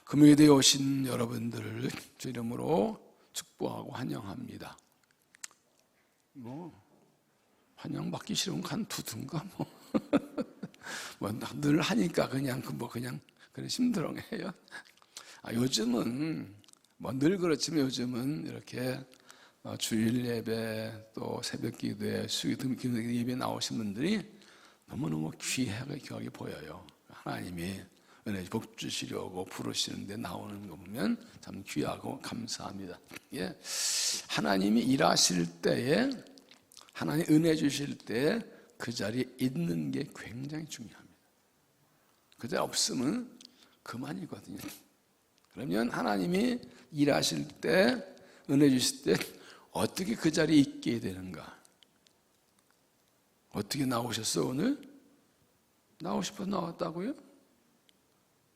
금요일에 오신 여러분들을 주 이름으로 축복하고 환영합니다. 환영받기 싫으면 간두든가 늘 하니까 그냥 그래 힘들어해요. 요즘은 늘 그렇지만 요즘은 이렇게 주일 예배 또 새벽 기도에 수요일 예배 나오신 분들이 너무너무 귀하게 보여요. 하나님이 은혜 복 주시려고 부르시는데 나오는 거 보면 참 귀하고 감사합니다. 예. 하나님이 일하실 때에, 하나님 은혜 주실 때 그 자리에 있는 게 굉장히 중요합니다. 그 자리에 없으면 그만이거든요. 그러면 하나님이 일하실 때, 은혜 주실 때 어떻게 그 자리에 있게 되는가? 어떻게 나오셨어 오늘? 나오고 싶어서 나왔다고요?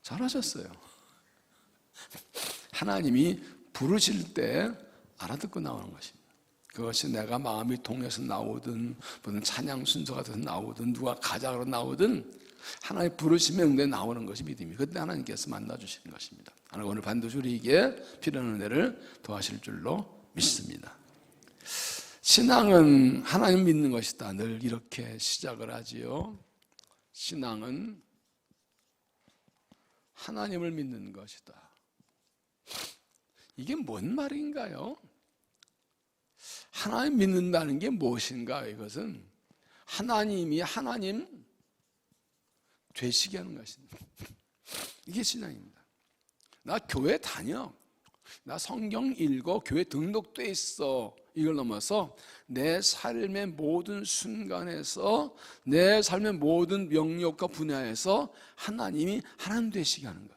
잘하셨어요. 하나님이 부르실 때 알아듣고 나오는 것입니다. 그것이 내가 마음이 통해서 나오든 무슨 찬양 순서가 돼서 나오든 누가 가작으로 나오든 하나님 부르시면 응대 나오는 것이 믿음이, 그때 하나님께서 만나주시는 것입니다. 하나님 오늘 반드시 우리에게 필요한 은혜를 더하실 줄로 믿습니다. 신앙은 하나님 믿는 것이다, 늘 이렇게 시작을 하지요. 신앙은 하나님을 믿는 것이다. 이게 뭔 말인가요? 하나님 믿는다는 게 무엇인가? 이것은 하나님이 하나님 되시게 하는 것입니다. 이게 신앙입니다. 나 교회 다녀, 나 성경 읽어, 교회 등록돼 있어, 이걸 넘어서 내 삶의 모든 순간에서, 내 삶의 모든 영역과 분야에서 하나님이 하나님 되시게 하는 것,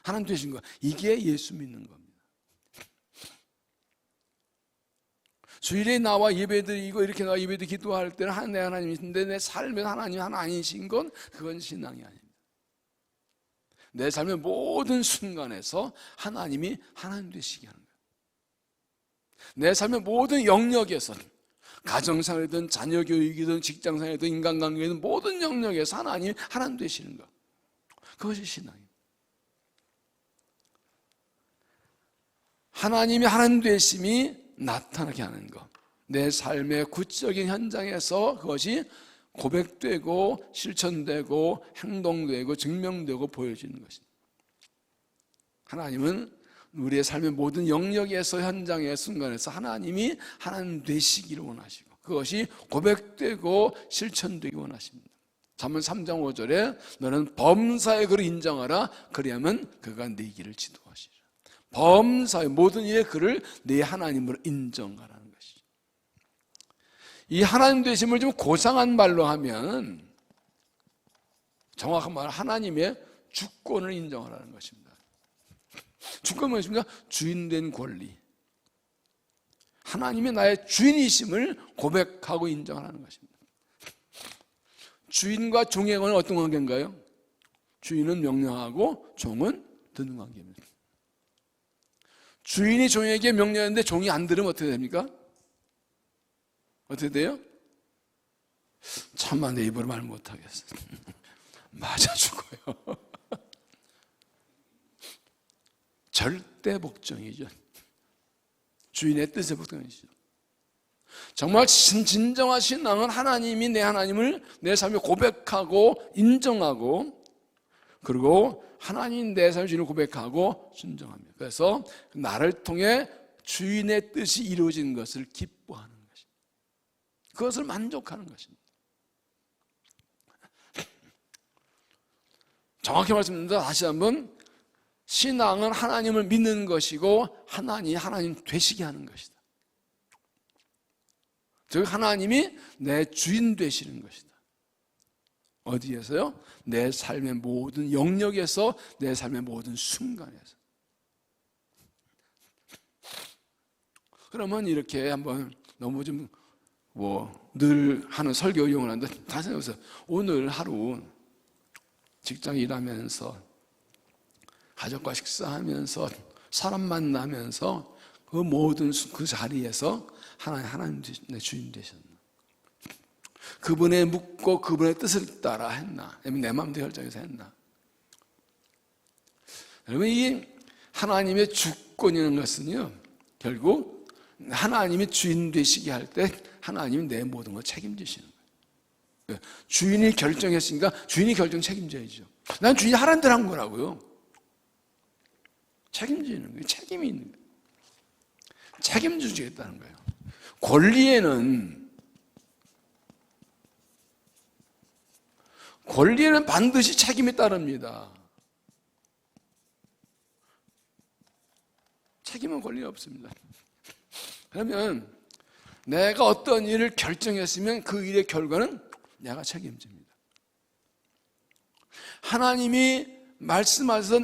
하나님 되신 것, 이게 예수 믿는 겁니다. 주일에 나와 예배드리고 이렇게 나와 예배드 기도할 때는 내 하나님이신데 내 삶에 하나님 하나 아니신 건 그건 신앙이 아닙니다. 내 삶의 모든 순간에서 하나님이 하나님 되시게 하는 거예요. 내 삶의 모든 영역에서, 가정생활이든 자녀교육이든 직장생활이든 인간관계이든 모든 영역에서 하나님이 하나님 되시는 것, 그것이 신앙입니다. 하나님이 하나님 되심이 나타나게 하는 것, 내 삶의 구체적인 현장에서 그것이 고백되고 실천되고 행동되고 증명되고 보여지는 것입니다. 하나님은 우리의 삶의 모든 영역에서, 현장의 순간에서 하나님이 하나님 되시기를 원하시고 그것이 고백되고 실천되기 원하십니다. 잠언 3장 5절에 너는 범사의 그를 인정하라, 그리하면 그가 네 길을 지도하시리라. 범사의 모든 일의 그를 내 하나님으로 인정하라는 것이죠. 이 하나님 되심을 좀 고상한 말로 하면, 정확한 말 하나님의 주권을 인정하라는 것입니다. 주권은 무엇입니까? 주인된 권리, 하나님이 나의 주인이심을 고백하고 인정하라는 것입니다. 주인과 종의 관계는 어떤 관계인가요? 주인은 명령하고 종은 듣는 관계입니다. 주인이 종에게 명령하는데 종이 안 들으면 어떻게 됩니까? 어떻게 돼요? 참만 내 입으로 말 못하겠어. 맞아 죽어요. 절대 복종이죠. 주인의 뜻에 복종이죠. 정말 진정한 신앙은 하나님이 내 하나님을 내 삶에 고백하고 인정하고, 그리고 하나님 내 삶의 주인을 고백하고 순종합니다. 그래서 나를 통해 주인의 뜻이 이루어진 것을 기뻐하는 것입니다. 그것을 만족하는 것입니다. 정확히 말씀드립니다. 다시 한번, 신앙은 하나님을 믿는 것이고 하나님 되시게 하는 것이다. 즉 하나님이 내 주인 되시는 것이다. 어디에서요? 내 삶의 모든 영역에서, 내 삶의 모든 순간에서. 그러면 이렇게 한번 너무 좀 늘 하는 설교 이용을 하는데, 다시 생각해보세요. 오늘 하루 직장 일하면서, 가족과 식사하면서, 사람 만나면서 그 모든 그 자리에서 하나님 내 주인 되셨나? 그분의 묻고 그분의 뜻을 따라 했나? 아니면 내 마음대로 결정해서 했나? 여러분, 이 하나님의 주권이라는 것은요, 결국 하나님이 주인 되시게 할 때 하나님이 내 모든 걸 책임지시는 거예요. 주인이 결정했으니까 주인이 결정 책임져야죠. 난 주인이 하라는 대로 한 거라고요. 책임지는 거예요. 책임이 있는 거예요. 책임져 주겠다는 거예요. 권리에는 반드시 책임이 따릅니다. 책임은 권리 없습니다. 그러면 내가 어떤 일을 결정했으면 그 일의 결과는 내가 책임집니다. 하나님이 말씀하셔서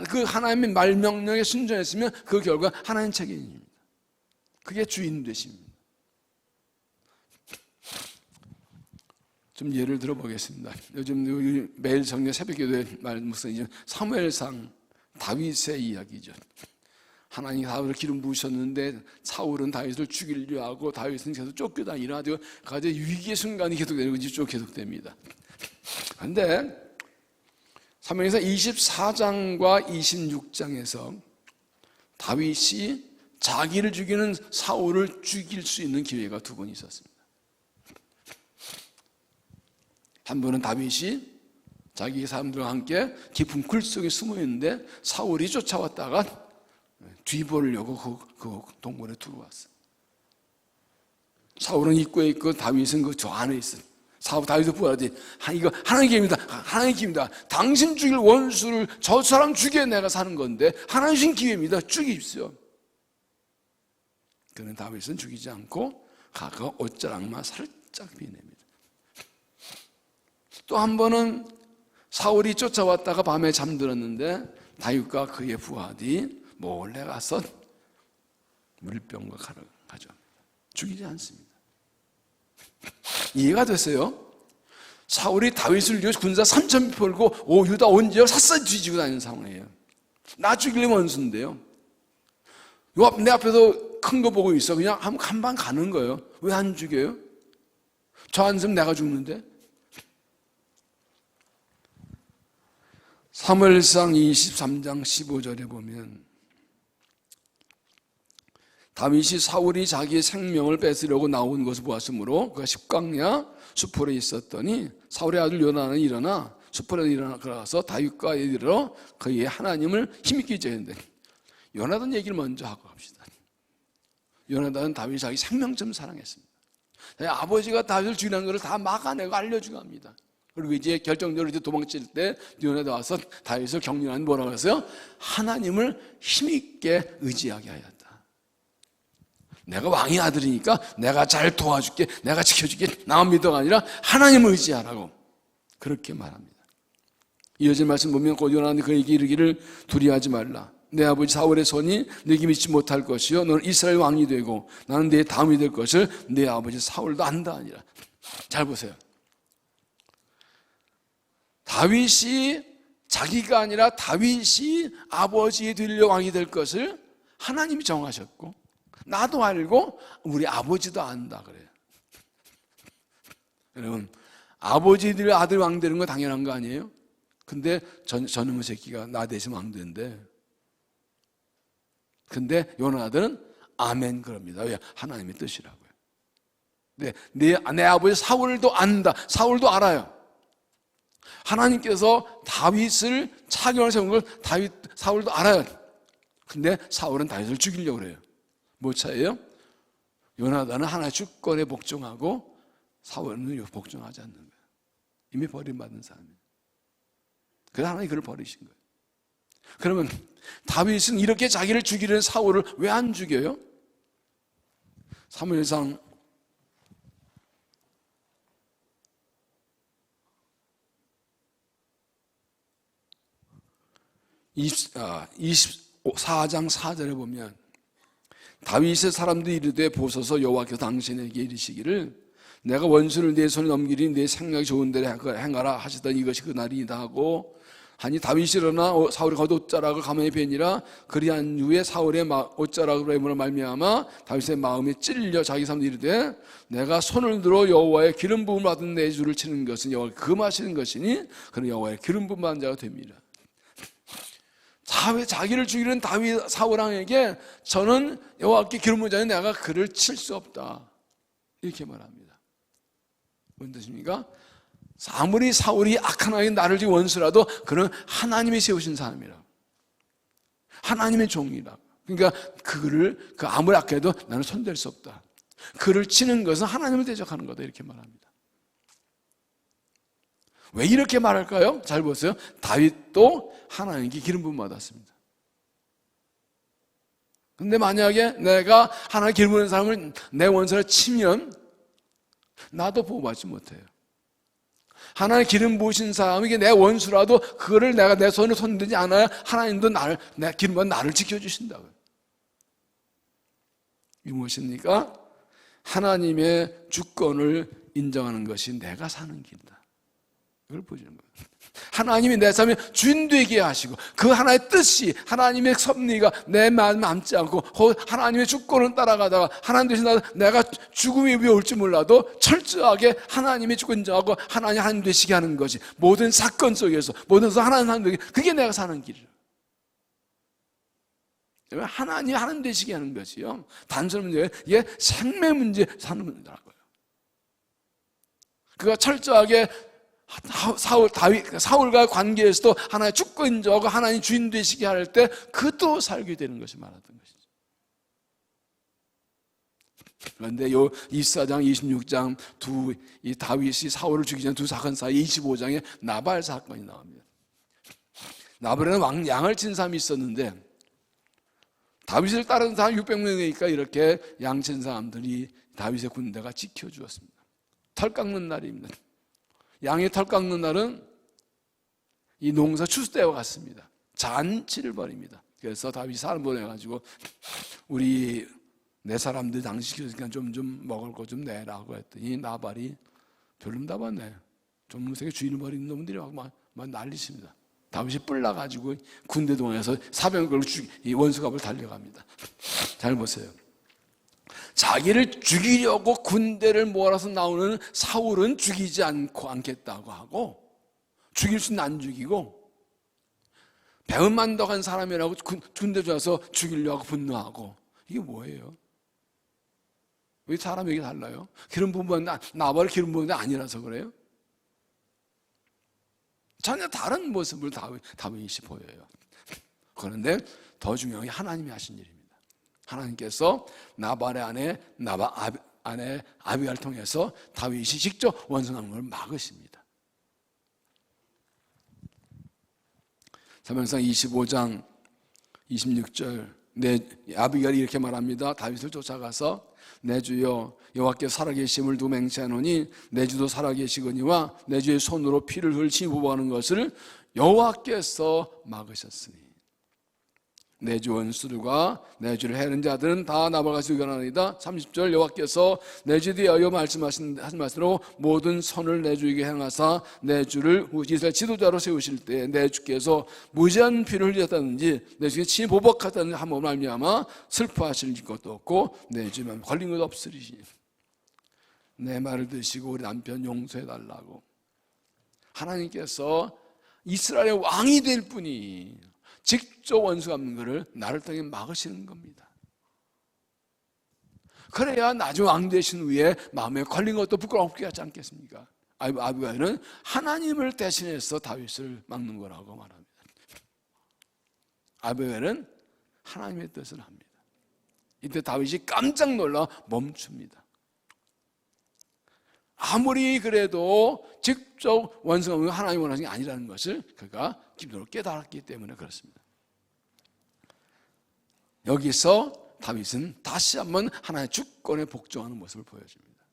그 하나님의 말 명령에 순종했으면 그 결과 하나님 책임입니다. 그게 주인 되십니다. 좀 예를 들어 보겠습니다. 요즘 매일 정례 새벽기도에 말씀이 사무엘상 다윗의 이야기죠. 하나님이 다윗을 기름 부으셨는데 사울은 다윗을 죽이려 하고 다윗은 계속 쫓겨다니라 가지 위기의 순간이 계속되는 건지 쭉 계속됩니다. 그런데 사무엘상 24장과 26장에서 다윗이 자기를 죽이는 사울을 죽일 수 있는 기회가 두 번 있었습니다. 한 번은 다윗이 자기 사람들과 함께 깊은 굴 속에 숨어 있는데 사울이 쫓아왔다가 뒤보려고 그 동굴에 들어왔어요. 사울은 입구에 있고 다윗은 그 저 안에 있어요. 다윗을 부활하지. 이거 하나님의 기회입니다. 하나님의 기회입니다. 당신 죽일 원수를 저 사람 죽여 내가 사는 건데 하나님 주신 기회입니다. 죽이십시오. 그는 다윗은 죽이지 않고 가서 옷자락만 살짝 비냅니다. 또 한 번은 사울이 쫓아왔다가 밤에 잠들었는데 다윗과 그의 부하들이 몰래 가서 물병과 칼을 가져옵니다. 죽이지 않습니다. 이해가 됐어요? 사울이 다윗을 위해 군사 3,000명 벌고 유다 온 지역 샅샅이 뒤지고 다니는 상황이에요. 나 죽이려면 원수인데요. 내 앞에서 큰 거 보고 있어. 그냥 한 방 가는 거예요. 왜 안 죽여요? 저 안 있으면 내가 죽는데? 사무엘상 23장 15절에 보면 다윗이 사울이 자기의 생명을 뺏으려고 나온 것을 보았으므로 그가 십광야 수풀에 있었더니 사울의 아들 요나단은 일어나 수풀에 일어나서 다윗과 이르러 그의 하나님을 힘있게 제는데 요나단 얘기를 먼저 하고 갑시다. 요나단은 다윗이 자기 생명처럼 사랑했습니다. 아버지가 다윗을 죽이는 것을 다 막아내고 알려주고 합니다. 그리고 이제 결정적으로 이제 도망칠 때 요나단이 와서 다윗을 격려하는 뭐라고 했어요? 하나님을 힘있게 의지하게 하였다. 내가 왕의 아들이니까 내가 잘 도와줄게, 내가 지켜줄게, 나만 믿어가 아니라 하나님을 의지하라고 그렇게 말합니다. 이어진 말씀 보면 곧 요나단이 그에게 이르기를 두려워하지 말라. 내 아버지 사울의 손이 네게 믿지 못할 것이요 너는 이스라엘 왕이 되고 나는 네 다음이 될 것을 내 아버지 사울도 안다 아니라. 잘 보세요. 다윗이 자기가 아니라 다윗이 아버지에 되려 왕이 될 것을 하나님이 정하셨고 나도 알고 우리 아버지도 안다 그래요. 여러분, 아버지 될 아들 왕 되는 거 당연한 거 아니에요? 근데 저놈의 새끼가 나 대신 왕 된대. 근데 요나단은 아멘 그럽니다. 왜? 하나님의 뜻이라고요. 내 아버지 사울도 안다. 사울도 알아요. 하나님께서 다윗을 차견을 세운 걸 사울도 알아요. 근데 사울은 다윗을 죽이려고 그래요. 뭐 차이예요? 요나단은 하나의 주권에 복종하고 사울은 복종하지 않는 거예요. 이미 버림받은 사람이에요. 그래서 하나님이 그를 버리신 거예요. 그러면 다윗은 이렇게 자기를 죽이려는 사울을 왜 안 죽여요? 사무엘상 24장 4절에 보면 다윗의 사람들이 이르되 보소서 여호와께서 당신에게 이르시기를 내가 원수를 네 손에 넘기리니 네 생각이 좋은 대로 행하라 하시더니 이것이 그 날이다 하고 하니 다윗이 일어나 사울이 겉옷자락을 가만히 베니라 그리한 후에 사울의 옷자락으로 해물어 말미암아 다윗의 마음이 찔려 자기 사람들이 이르되 내가 손을 들어 여호와의 기름 부음을 받은 내 주를 치는 것은 여호와께 금하시는 것이니 그는 여호와의 기름 부음 받은 자가 됩니다. 자기를 죽이는 다윗 사울 왕에게 저는 여호와께 기름 부은 자는 내가 그를 칠 수 없다, 이렇게 말합니다. 무슨 뜻입니까? 아무리 사울이 악한 왕이 나를 지금 원수라도 그는 하나님이 세우신 사람이라고, 하나님의 종이라고. 그러니까 그를 아무리 악해도 나는 손댈 수 없다. 그를 치는 것은 하나님을 대적하는 거다, 이렇게 말합니다. 왜 이렇게 말할까요? 잘 보세요. 다윗도 하나님께 기름 부음 받았습니다. 근데 만약에 내가 하나님 기름 부은 사람을 내 원수를 치면 나도 보호받지 못해요. 하나님 기름 부으신 사람이 내 원수라도 그거를 내가 내 손에 손대지 않아야 하나님도 내 기름 부은 나를 지켜주신다고요. 이 무엇입니까? 하나님의 주권을 인정하는 것이 내가 사는 길이다, 이걸 보여주는 거예요. 하나님이 내 삶에 주인 되게 하시고 그 하나의 뜻이, 하나님의 섭리가 내 마음에 남지 않고 하나님의 주권을 따라가다가 하나님 대신 내가 죽음이 위에 올지 몰라도 철저하게 하나님의 주권 인정하고 하나님 되시게 하는 것이, 모든 사건 속에서 모든 하나님 되게, 그게 내가 사는 길이에요. 하나님 되시게 하는 것이요, 단순한 문제예요. 이게 생명 문제 사는 문제라고요. 그가 철저하게 사울과 관계에서도 하나의 주권 인정하고 하나님 주인 되시게 할 때 그도 살게 되는 것이 말하던 것이죠. 그런데 요 24장 26장 이 다윗이 사울을 죽이기 전 두 사건 사이 25장에 나발 사건이 나옵니다. 나발에는 양을 친 사람이 있었는데 다윗을 따르는 사람 600명이니까 이렇게 양 친 사람들이 다윗의 군대가 지켜주었습니다. 털 깎는 날입니다. 양의 털 깎는 날은 이 농사 추수 때와 같습니다. 잔치를 벌입니다. 그래서 다윗이 사람 보내가지고 우리 내 사람들 당신 시켰으니까 좀 먹을 거 좀 내라고 했더니 나발이 별론다 봤네. 종무색에 주인을 버리는 놈들이 막 난리십니다. 다윗이 뿔나가지고 군대동에서 사병을 이 원수갑을 달려갑니다. 잘 보세요. 자기를 죽이려고 군대를 몰아서 나오는 사울은 죽이지 않겠다고 하고, 죽일 수는 안 죽이고, 배은만덕한 사람이라고 군대 들어와서 죽이려고 분노하고, 이게 뭐예요? 왜 사람이 이게 달라요? 기름 부은 나발을 기름 부은 게 아니라서 그래요? 전혀 다른 모습을 다윗이 보여요. 그런데 더 중요한 게 하나님이 하신 일입니다. 하나님께서 나발의 아내 아비가를 통해서 다윗이 직접 원수하는 걸 막으십니다. 사무엘상 25장 26절 아비가이 이렇게 말합니다. 다윗을 쫓아가서 내 주여 여호와께서 살아계심을 두고 맹세하노니 내 주도 살아계시거니와 내 주의 손으로 피를 흘리시 보호하는 것을 여호와께서 막으셨으니 내 주 원수들과 내 주를 해는 자들은 다 나발같이 의견하나이다. 30절 여호와께서 내 주에 대하여 말씀하신 말씀으로 모든 선을 내 주에게 행하사 내 주를 이스라엘 지도자로 세우실 때 내 주께서 무지한 피를 흘렸다든지 내 주께 친히 보복하다든지 한번 말미암아 슬퍼하실 것도 없고 내 주만 걸린 것도 없으리니 내 말을 드시고 우리 남편 용서해달라고. 하나님께서 이스라엘의 왕이 될 분이 직접 원수 갚는 것을 나를 통해 막으시는 겁니다. 그래야 나중에 왕 되신 후에 마음에 걸린 것도 부끄럽게 하지 않겠습니까? 아비가일은 하나님을 대신해서 다윗을 막는 거라고 말합니다. 아비가일은 하나님의 뜻을 합니다. 이때 다윗이 깜짝 놀라 멈춥니다. 아무리 그래도 직접 원수가 하나님 원하시는 게 아니라는 것을 그가 깊이 깨달았기 때문에 그렇습니다. 여기서 다윗은 다시 한번 하나님의 주권에 복종하는 모습을 보여줍니다.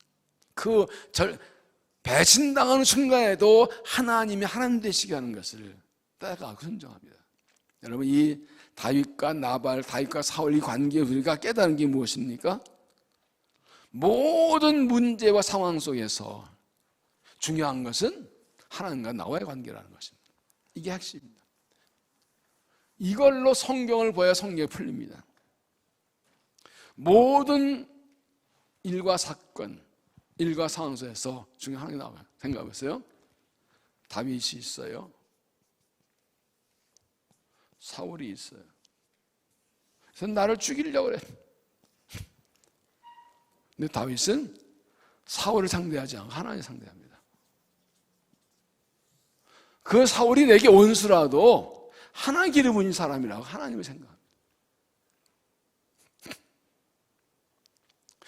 배신당하는 순간에도 하나님이 하나님 되시게 하는 것을 따라가고 순종합니다. 여러분, 이 다윗과 나발, 다윗과 사울 이 관계에 우리가 깨달은 게 무엇입니까? 모든 문제와 상황 속에서 중요한 것은 하나님과 나와의 관계라는 것입니다. 이게 핵심입니다. 이걸로 성경을 보아야 성경이 풀립니다. 모든 일과 사건, 일과 상황 속에서 중요한 게 나와요. 생각해보세요. 다윗이 있어요. 사울이 있어요. 그래서 나를 죽이려고 그래. 근데 다윗은 사울을 상대하지 않고 하나님을 상대합니다. 그 사울이 내게 원수라도 하나님 기름 부은 사람이라고 하나님을 생각합니다.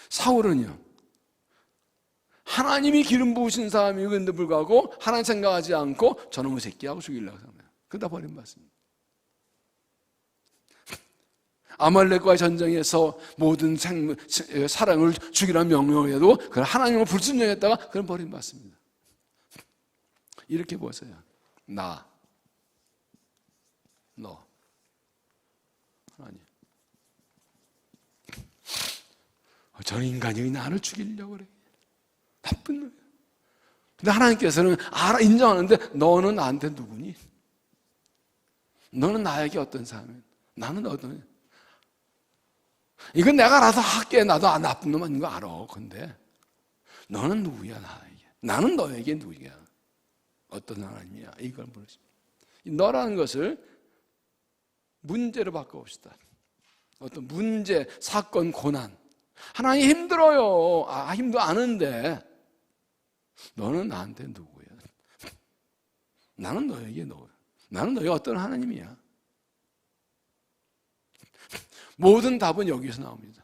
사울은요, 하나님이 기름 부으신 사람이었는데 불구하고 하나님 생각하지 않고 저놈의 새끼하고 죽이려고 합니다. 그러다 버림받습니다. 아말렉과의 전쟁에서 모든 사람을 죽이라는 명령에도 그걸 하나님을 불순종했다가 그건 버림받습니다. 이렇게 보세요. 너 하나님, 저 인간이 나를 죽이려고 그래. 나쁜 놈이야. 근데 하나님께서는 알아, 인정하는데 너는 나한테 누구니? 너는 나에게 어떤 사람이야? 나는 어떤, 이건 내가 알아서 할게. 나도 나쁜 놈 아닌 거 알아. 근데 너는 누구야 나에게? 나는 너에게 누구야? 어떤 하나님이야? 이걸 물으십니다. 너라는 것을 문제로 바꿔봅시다. 어떤 문제, 사건, 고난. 하나님 힘들어요. 힘도 아는데 너는 나한테 누구야? 나는 너에게 누구야? 나는 너에게 어떤 하나님이야? 모든 답은 여기서 나옵니다.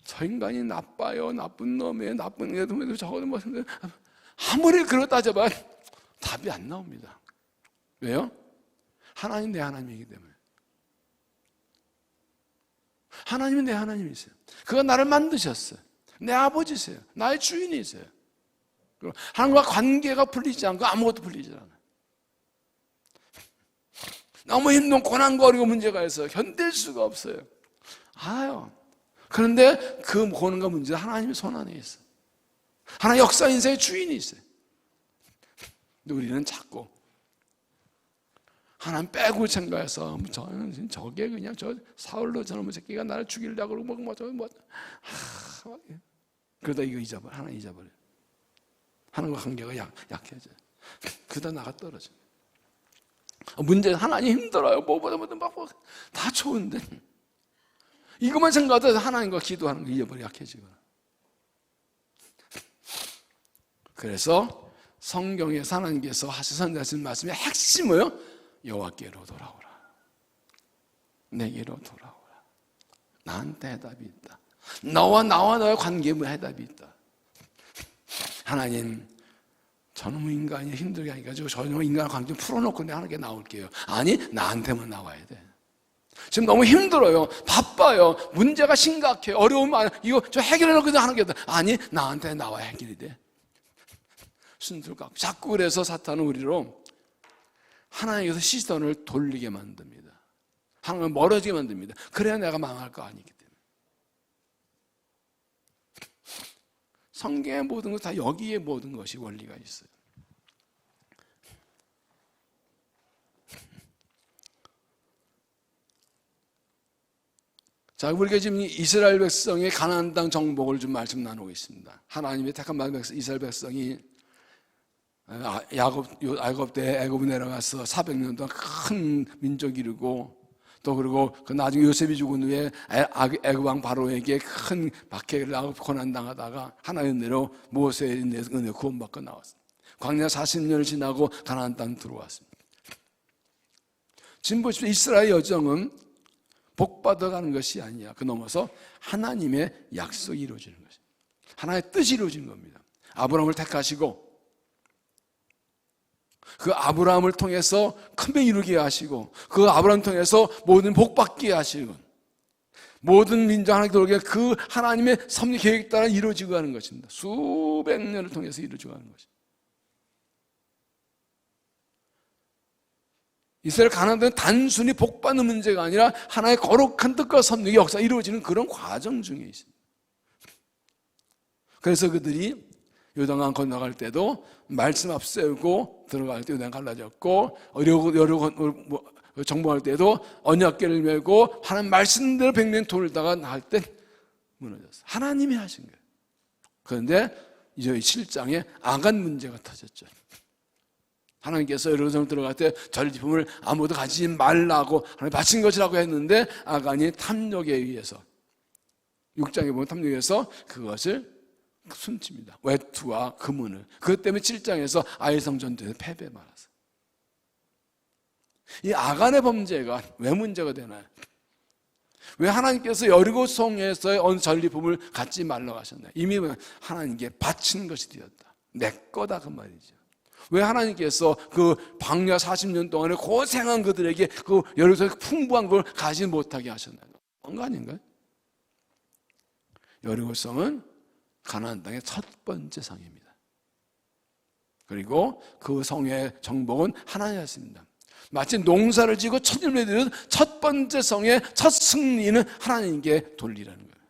저 인간이 나빠요. 나쁜 놈이에요. 나쁜 애도 저거는 뭐 아무리 그렇다 따져봐 답이 안 나옵니다. 왜요? 하나님 내 하나님이기 때문에. 하나님은 내 하나님이세요. 그가 나를 만드셨어요. 내 아버지세요. 나의 주인이세요. 하나님과 관계가 풀리지 않고 아무것도 풀리지 않아요. 너무 힘든 고난거리고 문제가 있어요. 견딜 수가 없어요. 알아요. 그런데 그 고난과 문제는 하나님의 손 안에 있어요. 하나님 역사 인생의 주인이 있어요. 근데 우리는 자꾸 하나님 빼고 생각해서 저는 저게 그냥 저 사울로 저놈의 새끼가 나를 죽이려고 그러고 그러다 이거 잊어버려. 하나님 잊어버려. 하나님과 관계가 약해져요. 그러다 나가 떨어져. 문제는 하나님 힘들어요. 뭐보다 다 좋은데 이것만 생각하다 하나님과 기도하는 거 잊어버려. 약해지거나. 그래서 성경에 하나님께서 하시는 말씀의 핵심은 뭐예요? 여호와께로 돌아오라. 내게로 돌아오라. 나한테 해답이 있다. 나와 너의 관계에 해답이 있다. 하나님, 저놈의 인간이 힘들게 하니까 저놈의 인간의 관계 풀어놓고 내가 하나님께 나올게요. 아니, 나한테만 나와야 돼. 지금 너무 힘들어요. 바빠요. 문제가 심각해. 어려움 많아. 이거 저 해결해놓고 하나님께 아니, 나한테 나와야 해결이 돼. 순들까 자꾸 그래서 사탄은 우리로 하나님께서 시선을 돌리게 만듭니다. 하나님을 멀어지게 만듭니다. 그래야 내가 망할 거 아니기 때문에. 성경의 모든 것 다 여기에 모든 것이 원리가 있어요. 자, 우리가 지금 이스라엘 백성의 가나안 땅 정복을 좀 말씀 나누고 있습니다. 하나님의 택한 이스라엘 백성이 야곱 때 애굽에 내려가서 400년 동안 큰 민족이 이루고 또 그리고 그 나중에 요셉이 죽은 후에 애굽 왕 바로에게 큰 박해를 하고 고난당하다가 하나의 은혜로 모세의 은혜 구원받고 나왔습니다. 광야 40년을 지나고 가나안 땅 들어왔습니다. 지금 보십시오. 이스라엘 여정은 복받아가는 것이 아니야. 그 넘어서 하나님의 약속이 이루어지는 것입니다. 하나님의 뜻이 이루어지는 겁니다. 아브라함을 택하시고 그 아브라함을 통해서 큰배 이루게 하시고 그 아브라함을 통해서 모든 복받게 하시고 모든 민족 하나님께 돌게 그 하나님의 섭리 계획에 따라 이루어지고 가는 것입니다. 수백 년을 통해서 이루어지고 가는 것입니다. 이스라엘 가나안은 단순히 복받는 문제가 아니라 하나의 거룩한 뜻과 섭리의 역사가 이루어지는 그런 과정 중에 있습니다. 그래서 그들이 요단강 건너갈 때도 말씀 앞세우고 들어갈 때 요단 갈라졌고 여러 정복할 때도 언약궤를 메고 하나님 말씀대로 백년 돌다가 나갈 때 무너졌어요. 하나님이 하신 거예요. 그런데 이제 7장에 아간 문제가 터졌죠. 하나님께서 여리고성 들어갈 때 전리품을 아무도 가지지 말라고 하나님 바친 것이라고 했는데 아간이 탐욕에 의해서 6장에 보면 탐욕에 의해서 그것을 숨칩니다. 외투와 금은을. 그것 때문에 7장에서 아이성 전투에서 패배에 말았어요. 이 아간의 범죄가 왜 문제가 되나요? 왜 하나님께서 여리고성에서의 어느 전리품을 갖지 말라고 하셨나요? 이미 하나님께 바친 것이 되었다. 내 거다 그 말이죠. 왜 하나님께서 그 광야 40년 동안에 고생한 그들에게 그 여리고성의 풍부한 걸 가지 못하게 하셨나요? 그런 거 아닌가요? 여리고성은 가나안 땅의 첫 번째 성입니다. 그리고 그 성의 정복은 하나님이었습니다. 마치 농사를 지고 첫 열매 드리는 첫 번째 성의 첫 승리는 하나님께 돌리라는 거예요.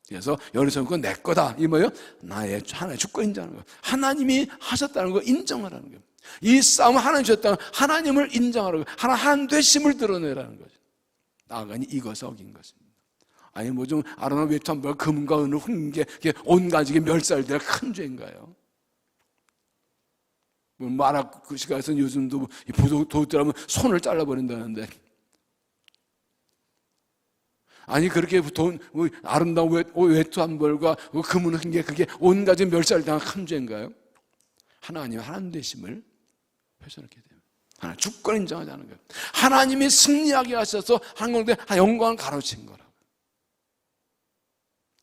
그래서 여리고성 그건 내 거다. 이 뭐예요? 나의 하나의 주권 인정하는 거예요. 하나님이 하셨다는 걸 인정하라는 거예요. 이 싸움은 하나님이 주셨다는 하나님을 인정하라는 거예요. 하나님 되심을 드러내라는 거죠. 아간이 이것을 어긴 것입니다. 아니 뭐 좀 아로나 외투 한 벌 금과 은을 훔게 온 가족이 멸살되라 큰 죄인가요? 뭐 마락 그 시간에서는 요즘도 도둑들하면 손을 잘라버린다는데 아니 그렇게 아름다운 외투 한 벌과 금은 훔게 그게 온 가족이 멸살당한 큰 죄인가요? 하나님 하나님 되심을 훼손하게 돼요. 하나님 주권 인정하지 않은 거예요. 하나님이 승리하게 하셔서 한국대 영광을 가로챈 거라고.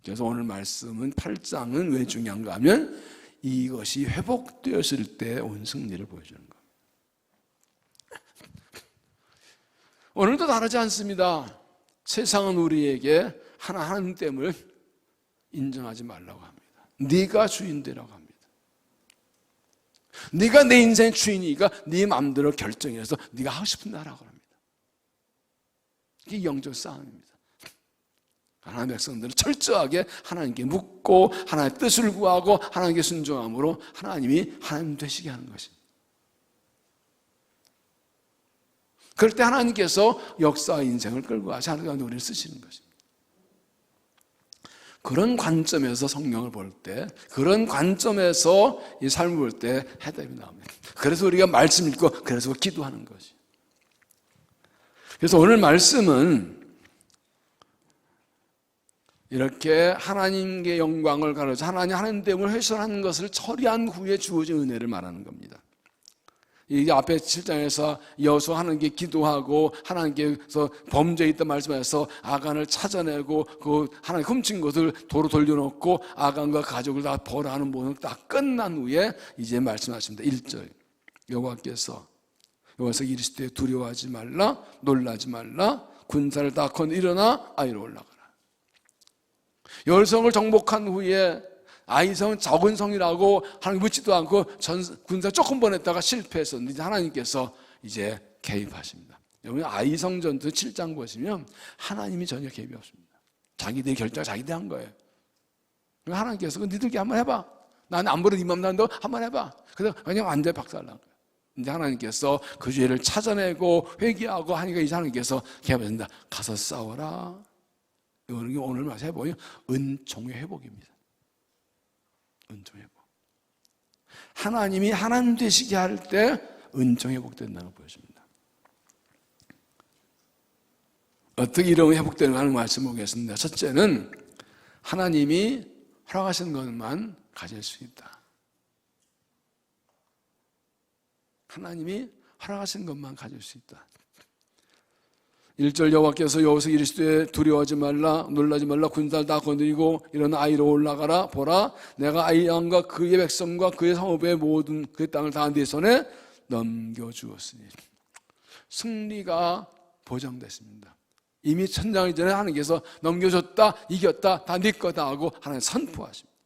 그래서 오늘 말씀은 8장은 왜 중요한가 하면 이것이 회복되었을 때 온 승리를 보여주는 겁니다. 오늘도 다르지 않습니다. 세상은 우리에게 하나님 됨을 인정하지 말라고 합니다. 네가 주인 되라고 합니다. 네가 내 인생의 주인이니까 네 마음대로 결정해서 네가 하고 싶은 대로 하라고 합니다. 이게 영적 싸움입니다. 하나님의 백성들은 철저하게 하나님께 묻고 하나님의 뜻을 구하고 하나님께 순종함으로 하나님이 하나님 되시게 하는 것입니다. 그럴 때 하나님께서 역사와 인생을 끌고 가시 하나님 가운데 우리를 쓰시는 것입니다. 그런 관점에서 성경을 볼 때, 그런 관점에서 이 삶을 볼 때 해답이 나옵니다. 그래서 우리가 말씀 읽고 그래서 기도하는 것이. 그래서 오늘 말씀은 이렇게 하나님께 영광을 가르쳐 하나님 됨을 훼손하는 것을 처리한 후에 주어진 은혜를 말하는 겁니다. 이 앞에 7장에서 여호수아 하나님께 기도하고 하나님께서 범죄에 있던 말씀에서 아간을 찾아내고 그 하나님 훔친 것을 도로 돌려놓고 아간과 가족을 다 벌하는 모든 다 끝난 후에 이제 말씀하십니다. 1절 여호와께서 이르시되 두려워하지 말라 놀라지 말라 군사를 다 건 일어나 아이로 올라가라. 열성을 정복한 후에 아이성은 적은 성이라고 하나님 묻지도 않고 군사 조금 보냈다가 실패했었는데 하나님께서 이제 개입하십니다. 여러분 아이성 전투 7장 보시면 하나님이 전혀 개입이 없습니다. 자기들의 결정을 자기들이 한 거예요. 하나님께서 니들끼리 한번 해봐. 나는 안 버려 네 맘 난다 한번 해봐. 그래서 그냥 완전히 박살난 거예요. 근데 하나님께서 그 죄를 찾아내고 회개하고 하니까 이제 하나님께서 개입하신다. 가서 싸워라. 이거는 오늘 말씀 해보면 은총의 회복입니다. 은총 회복. 하나님이 하나님 되시게 할 때 은총 회복된다는 걸 보여줍니다. 어떻게 이런 회복되는가 하는 말씀 보겠습니다. 첫째는 하나님이 허락하신 것만 가질 수 있다. 하나님이 허락하신 것만 가질 수 있다. 1절 여호와께서 여호수아 이르시되 두려워하지 말라 놀라지 말라 군사를 다 거느리고 일어나 아이로 올라가라. 보라 내가 아이 왕과 그의 백성과 그의 성읍의 모든 그의 땅을 다 네 손에 넘겨주었으니 승리가 보장됐습니다. 이미 천장 이전에 하나님께서 넘겨줬다 이겼다 다 네 거다 하고 하나님 선포하십니다.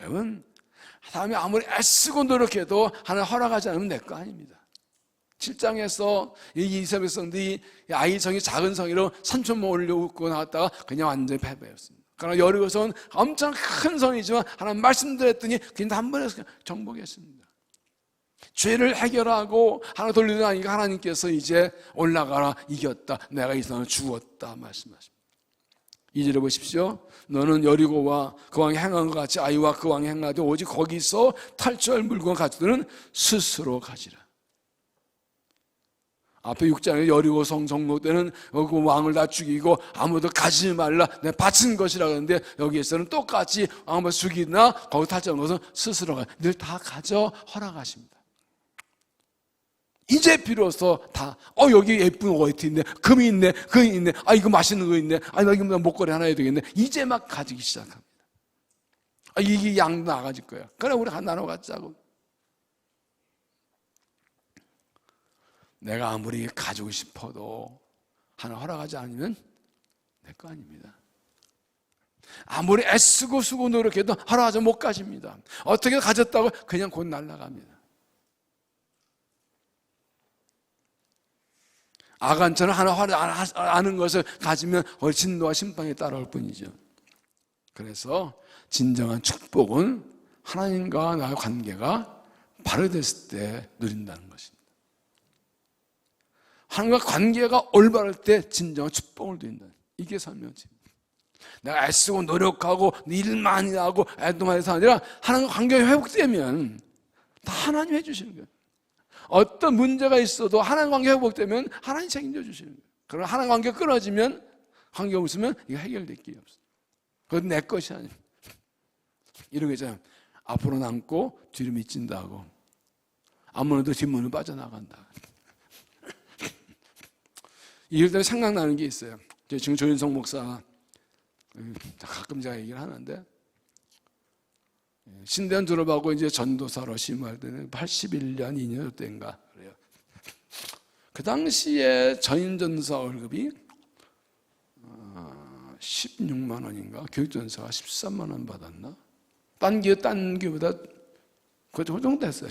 여러분 다음에 아무리 애쓰고 노력해도 하나님 허락하지 않으면 내 거 아닙니다. 7장에서 이 이스라엘 백성들이 아이성이 작은 성이로 산천만 올려웃고 나왔다가 그냥 완전히 패배였습니다. 그러나 여리고성은 엄청 큰 성이지만 하나님 말씀드렸더니 그냥 한 번에 정복했습니다. 죄를 해결하고 하나 돌리니까 하나님께서 이제 올라가라 이겼다 내가 이 성을 주었다 말씀하십니다. 2절에 보십시오. 너는 여리고와 그 왕이 행한 것 같이 아이와 그 왕이 행하되 오직 거기서 탈취할 물건 가져들은 스스로 가지라. 앞에 6장에 여리고 성 정복 때는 그 왕을 다 죽이고 아무도 가지 말라 내가 바친 것이라 그러는데 여기에서는 똑같이 왕을 죽이나 거기 탈취한 것은 스스로 늘 다 가져 허락하십니다. 이제 비로소 다 여기 예쁜 옷이 있네, 금이 있네, 금이 있네, 이거 맛있는 거 있네, 나 이거 목걸이 하나 해야 되겠네. 이제 막 가지기 시작합니다. 이게 양도 나가질 거야. 그래 우리 한 나눠 갖자고. 내가 아무리 가지고 싶어도 하나 허락하지 않으면 내 거 아닙니다. 아무리 애쓰고 쓰고 노력해도 허락하지 못 가집니다. 어떻게 가졌다고 그냥 곧 날아갑니다. 아간처럼 하나 아는 것을 가지면 진노와 심판이 따라올 뿐이죠. 그래서 진정한 축복은 하나님과 나의 관계가 바로 됐을 때 누린다는 것입니다. 하나님과 관계가 올바를 때 진정한 축복을 누린다. 이게 설명입니다. 내가 애쓰고 노력하고 일 많이 하고 애도 많이 해서 아니라 하나님과 관계가 회복되면 다 하나님 해주시는 거예요. 어떤 문제가 있어도 하나님 관계 회복되면 하나님 책임져 주시는 거예요. 그러나 하나님 관계가 끊어지면 관계가 없으면 이거 해결될 게 없어요. 그건 내 것이 아니에요. 이러겠잖아요. 앞으로 남고 뒤로 미친다 하고 앞문에도 뒷문으로 빠져나간다. 이럴 때 생각나는 게 있어요. 지금 조윤성 목사 가끔 제가 얘기를 하는데 신대원 졸업하고 이제 전도사로 심할 때는 81년 2년 때인가 그래요. 그 당시에 전인전사 월급이 16만 원인가 교육전사가 13만 원 받았나? 딴 교보다 그 정도 됐어요.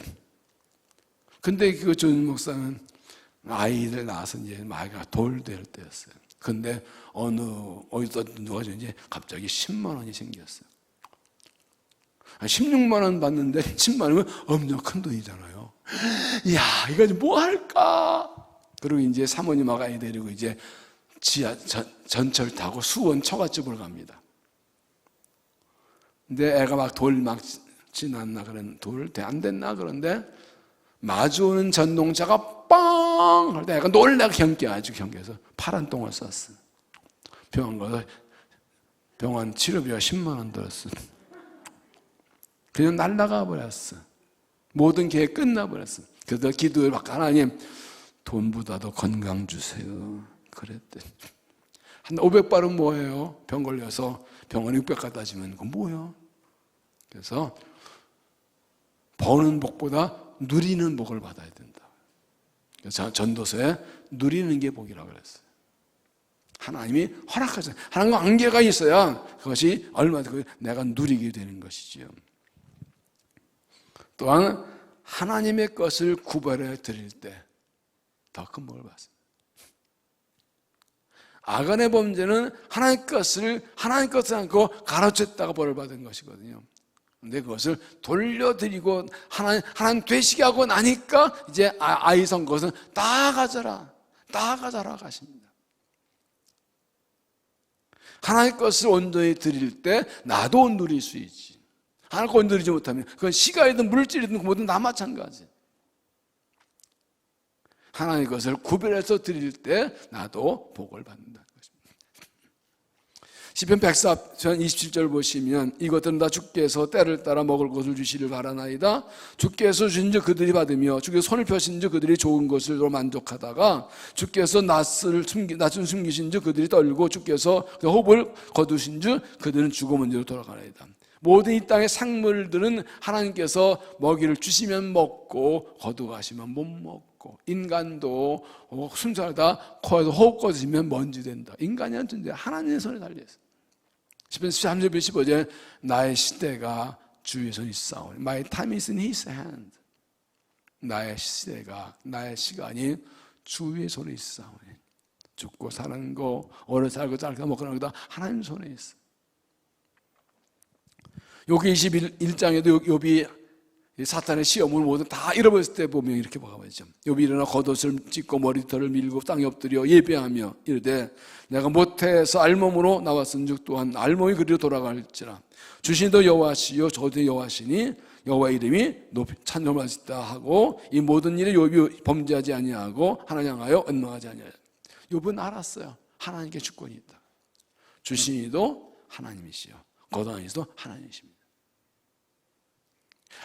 근데 그 조윤 목사는 아이들 낳아서 이제 아이가 돌 될 때였어요. 근데 어디서 누가 이제 갑자기 10만 원이 생겼어요. 16만 원 받는데 10만 원이면 엄청 큰 돈이잖아요. 이야, 이거 뭐 할까? 그리고 이제 사모님하고 아이 데리고 이제 전철 타고 수원 처갓집을 갑니다. 근데 애가 막 돌 막 지났나 그런 돌 안 됐나 그런데 마주오는 전동차가 빵 할 때 애가 놀라 아주 경계해서 파란 똥을 쌌어. 병원 가서 병원 치료비가 10만 원 들었어. 그냥 날아가 버렸어. 모든 계획 끝나버렸어. 그래서 기도를 받고 하나님 돈보다도 건강 주세요. 그랬대. 한 500발은 뭐예요? 병 걸려서 병원에 600 갖다 주면 그건 뭐예요? 그래서 버는 복보다 누리는 복을 받아야 된다. 그래서 전도서에 누리는 게 복이라고 그랬어요. 하나님이 허락하잖아요. 하나님과 관계가 있어야 그것이 얼마든지 내가 누리게 되는 것이지요. 또한 하나님의 것을 구별해 드릴 때 더 큰 복을 받습니다. 아간의 범죄는 하나님 것을 않고 가로챘다가 벌을 받은 것이거든요. 근데 그것을 돌려드리고 하나님 되시게 하고 나니까 이제 아이 성 것은 다 가져라 가십니다. 하나님 것을 온전히 드릴 때 나도 누릴 수 있지. 하나님 것 누리지 못하면 그건 시간이든 물질이든 뭐든 다 마찬가지. 하나님의 것을 구별해서 드릴 때 나도 복을 받는다는 것입니다. 시편 104편 27절 보시면 이것들은 다 주께서 때를 따라 먹을 것을 주시를 바라나이다. 주께서 주신즉 그들이 받으며 주께서 손을 펴신즉 그들이 좋은 것으로 만족하다가 주께서 낯을 숨기신즉 그들이 떨고 주께서 호흡을 거두신즉 그들은 죽음은 대로 돌아가나이다. 모든 이 땅의 생물들은 하나님께서 먹이를 주시면 먹고 거두가시면 못 먹고 인간도 순살하다 코에서 호흡 거두시면 먼지 된다. 인간이 한 존재 하나님의 손에 달려있어요. 시편 13절 15절 나의 시대가 주의 손에 있사오니 My time is in his hand. 나의 시대가 나의 시간이 주의 손에 있사오니 죽고 사는 거 오래 살고 짧게 먹고 나는 거다 하나님 손에 있어. 여기 21장에도 욥이 이 사탄의 시험을 모두 다 잃어버렸을 때 보면 이렇게 보아야죠. 욥이 일어나 겉옷을 찢고 머리털을 밀고 땅에 엎드려 예배하며 이르되 내가 모태에서 알몸으로 나왔은즉 또한 알몸이 그리로 돌아갈지라. 주신도 여호와시요 저도 여호와시니 여호와 이름이 높이 찬송하시다 하고 이 모든 일에 욥이 범죄하지 아니하고 하나님 향하여 원망하지 아니하여. 욥은 알았어요. 하나님께 주권이 있다. 주신 이도 하나님이시요 거둬가시도 하나님이십니다.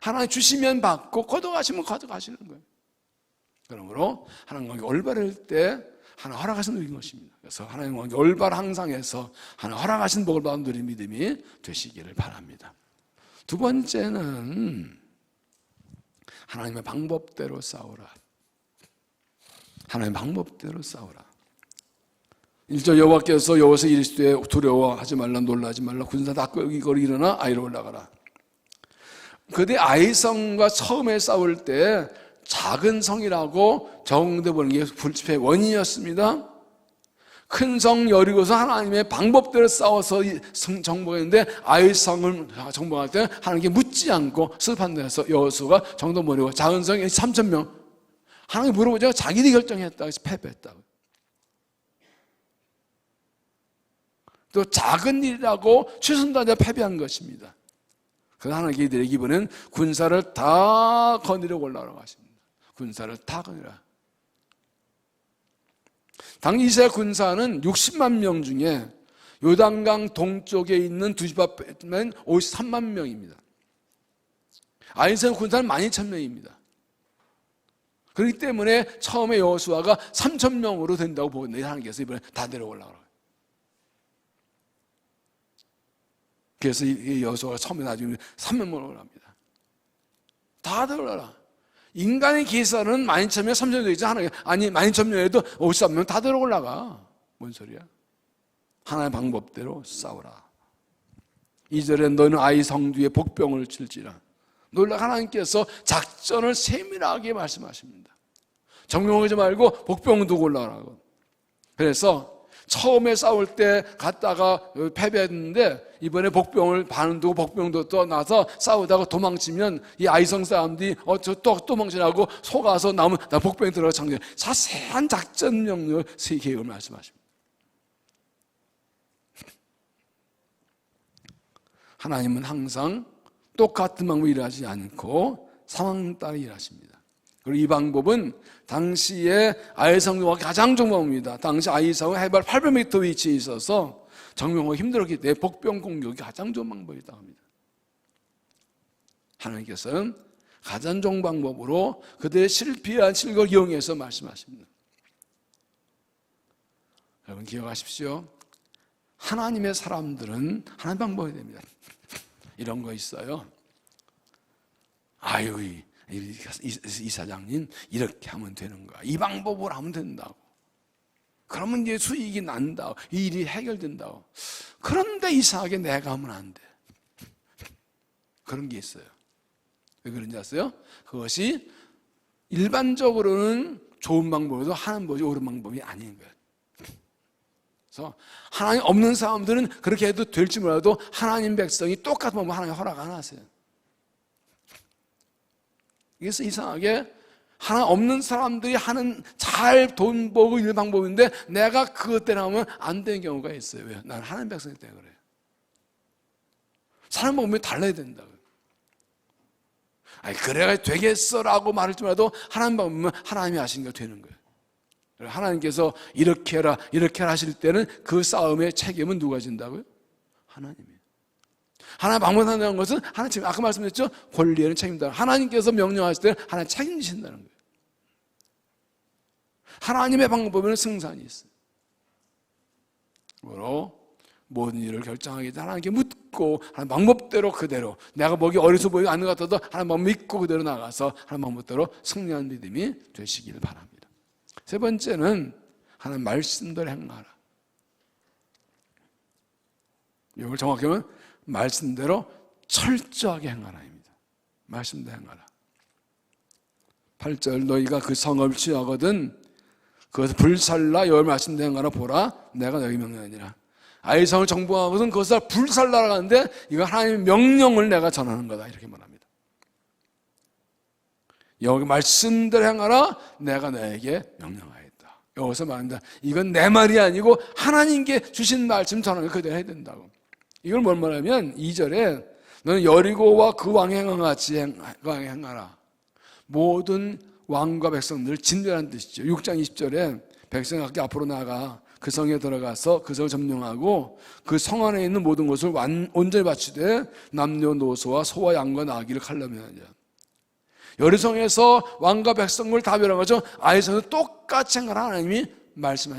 하나님 주시면 받고 거둬가시면 가져가시는 거예요. 그러므로 하나님 관계 올바를 때 하나님 허락하신 누린 것입니다. 그래서 하나님 관계 올바를 항상 해서 하나님 허락하신 복을 받은 누린 믿음이 되시기를 바랍니다. 두 번째는 하나님의 방법대로 싸우라. 하나님의 방법대로 싸우라. 1절 여호와께서 여호와서 이르시되 두려워하지 말라 놀라지 말라 군사 다 이거로 일어나 아이로 올라가라. 그때 아이성과 처음에 싸울 때 작은 성이라고 적응돼 보는 게 불집의 원인이었습니다. 큰 성 여리고서 하나님의 방법대로 싸워서 정복했는데 아이성을 정복할 때 하나님께 묻지 않고 스판에서 여호수아가 정도 모르고 작은 성이 3,000명 하나님께 물어보자 자기들이 결정했다 해서 패배했다고. 또 작은 일이라고 최선다자 패배한 것입니다. 그래서 하나님께 이들에게 이번엔 군사를 다 거느려 올라가라고 하십니다. 군사를 다 거느려. 당시 이스라엘 군사는 60만 명 중에 요단강 동쪽에 있는 두 집 앞에는 53만 명입니다. 아이성 군사는 12,000명입니다. 그렇기 때문에 처음에 여호수아가 3,000명으로 된다고 보는데 하나님께서 이번에 다 데려올라가라고. 그래서 이 여호수아가 처음에 나중에 3,000명으로 합니다. 다 데려올라라. 인간의 계산은 12,000명, 3,000명 되지 하나님 아니 12,000명에도 53명 다 데려올라가. 뭔 소리야? 하나님의 방법대로 싸우라. 2절에 너는 아이 성뒤에 복병을 칠지라. 놀라 하나님께서 작전을 세밀하게 말씀하십니다. 정령하지 말고 복병 두고 올라가라고. 그래서 처음에 싸울 때 갔다가 패배했는데 이번에 복병을 반은 두고 복병도 떠나서 싸우다가 도망치면 이 아이성 사람들이 저 또 도망치라고 속아서 남은 복병에 들어가 장전. 자세한 작전 명령 세 계획을 말씀하십니다. 하나님은 항상 똑같은 방법으로 일하지 않고 상황 따라 일하십니다. 그리고 이 방법은 당시에 아이성과 가장 좋은 방법입니다. 당시 아이성은 해발 800m 위치에 있어서 정명하기 힘들었기 때문에 복병 공격이 가장 좋은 방법이라고 합니다. 하나님께서는 가장 좋은 방법으로 그들의 실패한 실력을 이용해서 말씀하십니다. 여러분 기억하십시오. 하나님의 사람들은 하나님 방법이 됩니다. 이런 거 있어요. 아유 이 사장님 이렇게 하면 되는 거야. 이 방법으로 하면 된다고. 그러면 이제 수익이 난다고. 이 일이 해결된다고. 그런데 이상하게 내가 하면 안 돼. 그런 게 있어요. 왜 그런지 아세요? 그것이 일반적으로는 좋은 방법이도 하나님 보지 옳은 방법이 아닌 거예요. 그래서 하나님 없는 사람들은 그렇게 해도 될지 몰라도 하나님 백성이 똑같은 방법 하나님 허락 안 하세요. 그래서 이상하게 하나 없는 사람들이 하는 잘 돈 벌고 있는 방법인데 내가 그것 때문에 하면 안 되는 경우가 있어요. 왜요? 난 하나님 백성이기 때문에 그래요. 사람 보면 달라야 된다고요. 아니 그래야 되겠어라고 말할 줄 알아도 하나님 보면 하나님이 하신 게 되는 거예요. 하나님께서 이렇게 해라 이렇게 해라 하실 때는 그 싸움의 책임은 누가 진다고요? 하나님이에요. 하나님 방문한다는 것은 하나님 아까 말씀드렸죠? 권리에는 책임다. 하나님께서 명령하실 때는 하나님 책임지신다는 거예요. 하나님의 방법에는 승산이 있어요. 그러므로 모든 일을 결정하기 전에 하나님께 묻고 하나님 방법대로 그대로 내가 뭐기 어리서 보이지 않는 것 같아도 하나님 방법 믿고 그대로 나가서 하나님 방법대로 승리한 믿음이 되시기를 바랍니다. 세 번째는 하나님 말씀대로 행하라. 이걸 정확히 하면 말씀대로 철저하게 행하라입니다. 말씀대로 행하라. 8절 너희가 그 성을 취하거든 그것을 불살라 여호와의 말씀대로 행하라 보라 내가 너희 명령하니라. 아이성을 정복하거든 그것을 불살라라 하는데 이거 하나님의 명령을 내가 전하는 거다 이렇게 말합니다. 여호와의 말씀대로 행하라. 내가 너에게 명령하였다. 여기서 말한다. 이건 내 말이 아니고 하나님께 주신 말씀 전하는 그대로 해야 된다고. 이걸 뭘 말하면 2절에 너는 여리고와 그 왕이 행한 같이 행하라. 모든 왕과 백성들을 진멸한 뜻이죠. 6장 20절에 백성이 각기 앞으로 나가 그 성에 들어가서 그 성을 점령하고 그 성 안에 있는 모든 것을 온전히 바치되 남녀노소와 소와 양과 나귀를 칼로 멸하니라. 여리성에서 왕과 백성을 다 멸한 거죠. 아이에서는 똑같이 행하라 하나님이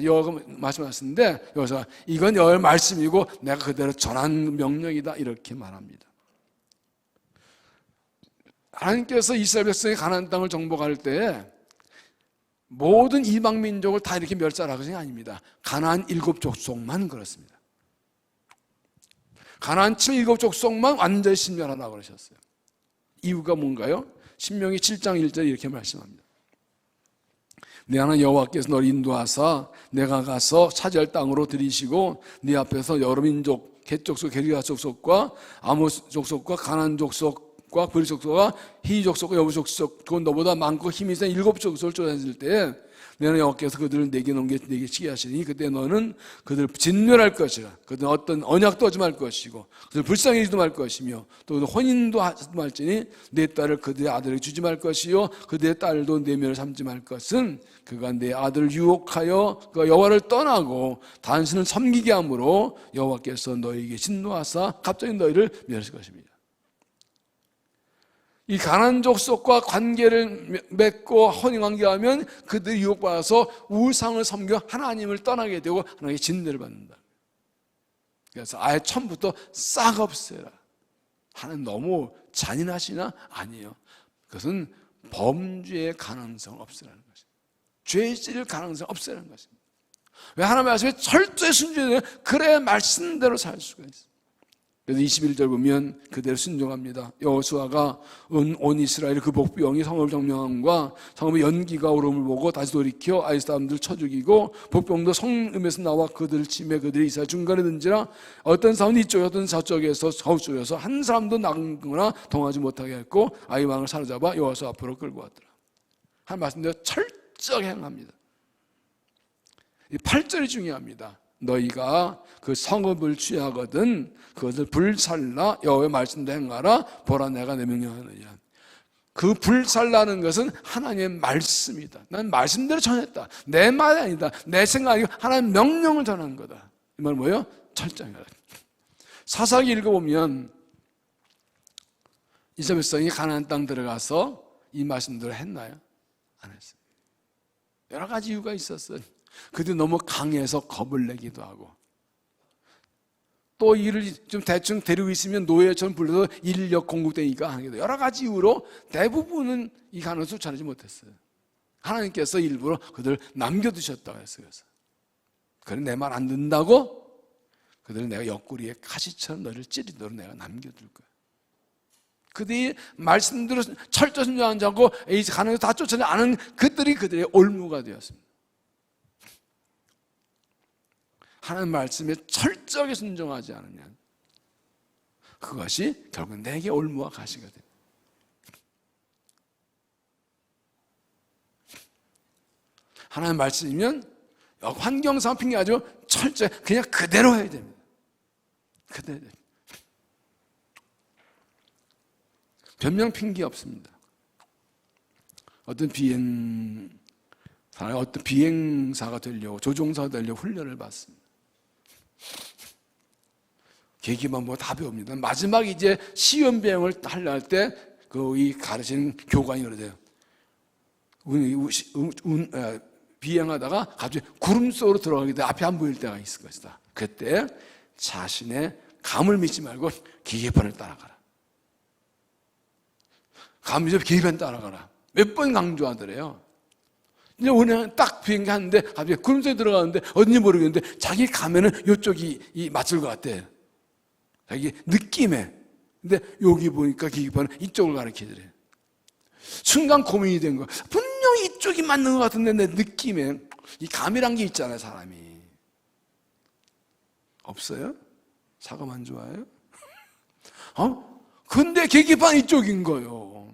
여호와가 말씀하셨는데 여기서 이건 여호와의 말씀이고 내가 그대로 전한 명령이다 이렇게 말합니다. 하나님께서 이스라엘 백성이 가나안 땅을 정복할 때 모든 이방 민족을 다 이렇게 멸살하는 것이 아닙니다. 가나안 7족속만 그렇습니다. 가나안 7족속만 완전히 심멸하라고 그러셨어요. 이유가 뭔가요? 신명기 7장 1절에 이렇게 말씀합니다. 네 하나님 여호와께서 너를 인도하사 내가 가서 차지할 땅으로 들이시고 네 앞에서 여러 민족 겟 족속, 게르가 족속과 아모스 족속과 가나안 족속과 브리 족속과 히 족속과 여부 족속, 그건 너보다 많고 힘이 센 7족속을 쫓아냈을 때에 너는 여호와께서 그들을 내게 치게 하시니 그때 너는 그들을 진멸할 것이라. 그들은 어떤 언약도 하지 말 것이고 그들 불쌍히 여기지도 말 것이며 또 혼인도 하지 말지니 내 딸을 그들의 아들에게 주지 말 것이요 그들의 딸도 내 면을 삼지 말 것은 그가 내 아들을 유혹하여 그가 여호와를 떠나고 당신을 섬기게 함으로 여호와께서 너희에게 진노하사 갑자기 너희를 멸하실 것입니다. 이 가나안 족속과 관계를 맺고 혼인관계하면 그들이 유혹받아서 우상을 섬겨 하나님을 떠나게 되고 하나님의 진노를 받는다. 그래서 아예 처음부터 싹 없애라. 하나님 너무 잔인하시나? 아니에요. 그것은 범죄의 가능성을 없애라는 것입니다. 죄 지을 가능성을 없애라는 것입니다. 왜 하나님의 말씀에 철저히 순종해야 그래야 말씀대로 살 수가 있어요. 그래서 21절 보면 그대로 순종합니다. 여호수아가 온 이스라엘 그 복병이 성읍을 점령함과 성읍의 연기가 오름을 보고 다시 돌이켜 아이 사람들을 쳐 죽이고 복병도 성읍에서 나와 그들을 치매 그들이 이스라엘 중간에 든지라 어떤 사람은 이쪽에 어떤 저쪽에서 서쪽에서 한 사람도 나가거나 동하지 못하게 했고 아이 왕을 사로잡아 여호수아 앞으로 끌고 왔더라. 한 말씀대로 철저히 행합니다. 이 8절이 중요합니다. 너희가 그 성읍을 취하거든 그것을 불살라 여호와의 말씀대로 행하라 보라 내가 내 명령하느니라. 그 불살라는 것은 하나님의 말씀이다. 난 말씀대로 전했다. 내 말이 아니다. 내 생각이 아니고 하나님의 명령을 전하는 거다. 이 말은 뭐예요? 철저히 하라. 사사기 읽어보면 이스라엘 백성이 가나안 땅 들어가서 이 말씀대로 했나요? 안 했어요. 여러 가지 이유가 있었어요. 그들이 너무 강해서 겁을 내기도 하고 또 일을 좀 대충 데리고 있으면 노예처럼 불러서 인력 공급되니까 하는 게 여러 가지 이유로 대부분은 이 가나안을 쫓아내지 못했어요. 하나님께서 일부러 그들을 남겨두셨다고 했어요. 그래 내 말 안 듣는다고 그들은 내가 옆구리에 가시처럼 너를 찌르도록 내가 남겨둘 거야. 그들이 말씀대로 철저히 순종하지 않고 이 가나안을 다 쫓아내지 않은 그들이 그들의 올무가 되었습니다. 하나님 말씀에 철저하게 순종하지 않으면 그것이 결국 내게 올무와 가시가 됩니다. 하나님 말씀이면 환경상 핑계 아주 철저히 그냥 그대로 해야 됩니다. 그대로. 변명 핑계 없습니다. 어떤 비행사가 되려고 조종사가 되려고 훈련을 받습니다. 계기만 뭐 다 배웁니다. 마지막 이제 시험 비행을 하려 할 때 이 가르치는 교관이 그러대요. 비행하다가 갑자기 구름 속으로 들어가게 돼 앞이 안 보일 때가 있을 것이다. 그때 자신의 감을 믿지 말고 기계판을 따라가라. 감 믿어 기계판 따라가라. 몇 번 강조하더래요. 이제 오늘 딱 비행기 하는데 갑자기 구름 속에 들어가는데 어딘지 모르겠는데 자기 감에는 이쪽이 맞을 것 같대. 자기 느낌에. 근데 여기 보니까 기계판은 이쪽을 가르치더래. 순간 고민이 된 거야. 분명히 이쪽이 맞는 것 같은데 내 느낌에 이 감이란 게 있잖아요, 사람이. 없어요? 사과만 좋아해요? 근데 계기판 이쪽인 거예요.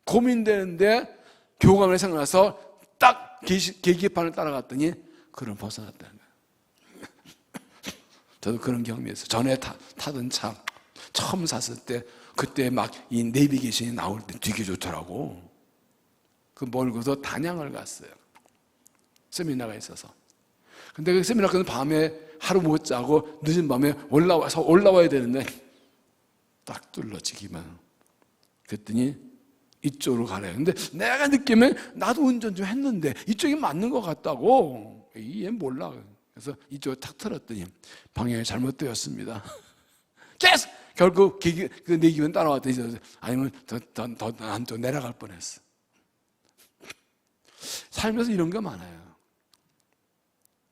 고민되는데 교감이 생각나서 딱 계기판을 따라갔더니 그걸 벗어났다는 거예요. 저도 그런 경험이 있어요. 전에 타던 차 처음 샀을 때 그때 막 이 내비게이션이 나올 때 되게 좋더라고. 그 몰고서 단양을 갔어요. 세미나가 있어서. 근데 그 세미나 끝나고 밤에 하루 못 자고 늦은 밤에 올라와야 되는데 딱 뚫러지기만. 그랬더니 이쪽으로 가래요. 근데 내가 느끼면 나도 운전 좀 했는데 이쪽이 맞는 것 같다고. 얘 몰라. 그래서 이쪽을 탁 틀었더니 방향이 잘못되었습니다. 계속 결국 그 내기면 따라왔더니 아니면 더 안쪽 내려갈 뻔했어. 살면서 이런 게 많아요.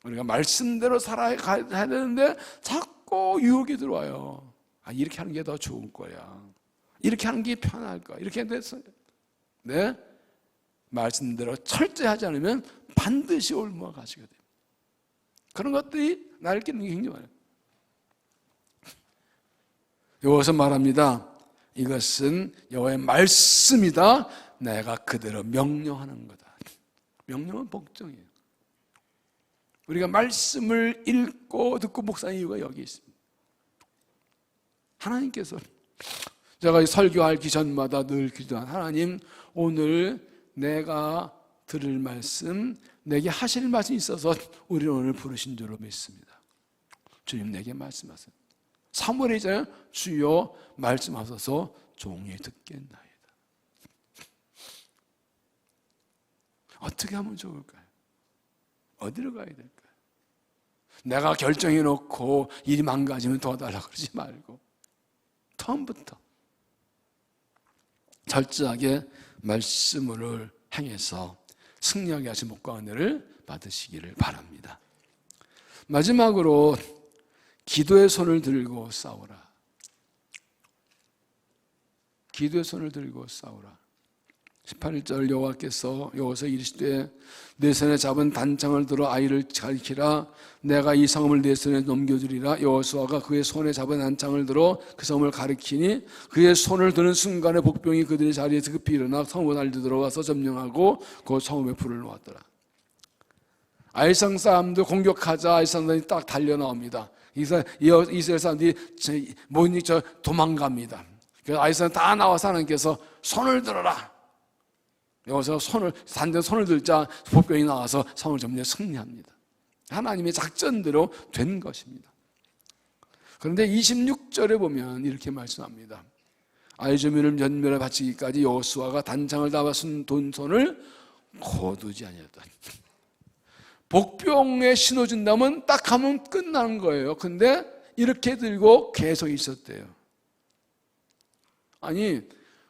우리가 말씀대로 살아야 되는데 자꾸 유혹이 들어와요. 이렇게 하는 게 더 좋을 거야. 이렇게 하는 게 편할 거야. 이렇게 돼서 네? 말씀대로 철저히 하지 않으면 반드시 올무와 가시게 됩니다. 그런 것들이 나를 깨는 게 굉장히 많아요. 여호와서 말합니다. 이것은 여호와의 말씀이다. 내가 그대로 명령하는 거다. 명령은 복종이에요. 우리가 말씀을 읽고 듣고 묵상하는 이유가 여기 있습니다. 하나님께서 제가 설교하기 전마다 늘 기도한 하나님, 오늘 내가 들을 말씀, 내게 하실 말씀이 있어서 우리를 오늘 부르신 줄로 믿습니다. 주님 내게 말씀하세요. 사무엘에 있잖아요. 주여 말씀하소서 종이 듣겠나이다. 어떻게 하면 좋을까요? 어디로 가야 될까요? 내가 결정해 놓고 일이 망가지면 도와달라고 그러지 말고 처음부터 철저하게 말씀을 행해서 승리하게 하신 복과 은혜를 받으시기를 바랍니다. 마지막으로 기도의 손을 들고 싸우라. 기도의 손을 들고 싸우라. 18절 여호와서 이르시되 내 손에 잡은 단창을 들어 아이를 가리키라. 내가 이 성읍을 내 손에 넘겨주리라. 여호수아가 그의 손에 잡은 단창을 들어 그 성읍을 가리키니 그의 손을 드는 순간에 복병이 그들의 자리에서 급히 일어나 성읍 안에 들어가서 점령하고 그 성읍에 불을 놓았더라. 아이성 사람들 공격하자 아이성 사람들이 딱 달려 나옵니다. 이스라엘 사람들이 도망갑니다. 그래서 아이성 다 나와서 하나님께서 손을 들어라. 여기서 단전 손을 들자 복병이 나와서 성을 점령 승리합니다. 하나님의 작전대로 된 것입니다. 그런데 26절에 보면 이렇게 말씀합니다. 아이주민을 연멸에 바치기까지 여호수아가 단창을 잡아 쓴 돈손을 거두지 아니었다. 복병에 신어준다면 딱 하면 끝나는 거예요. 근데 이렇게 들고 계속 있었대요. 아니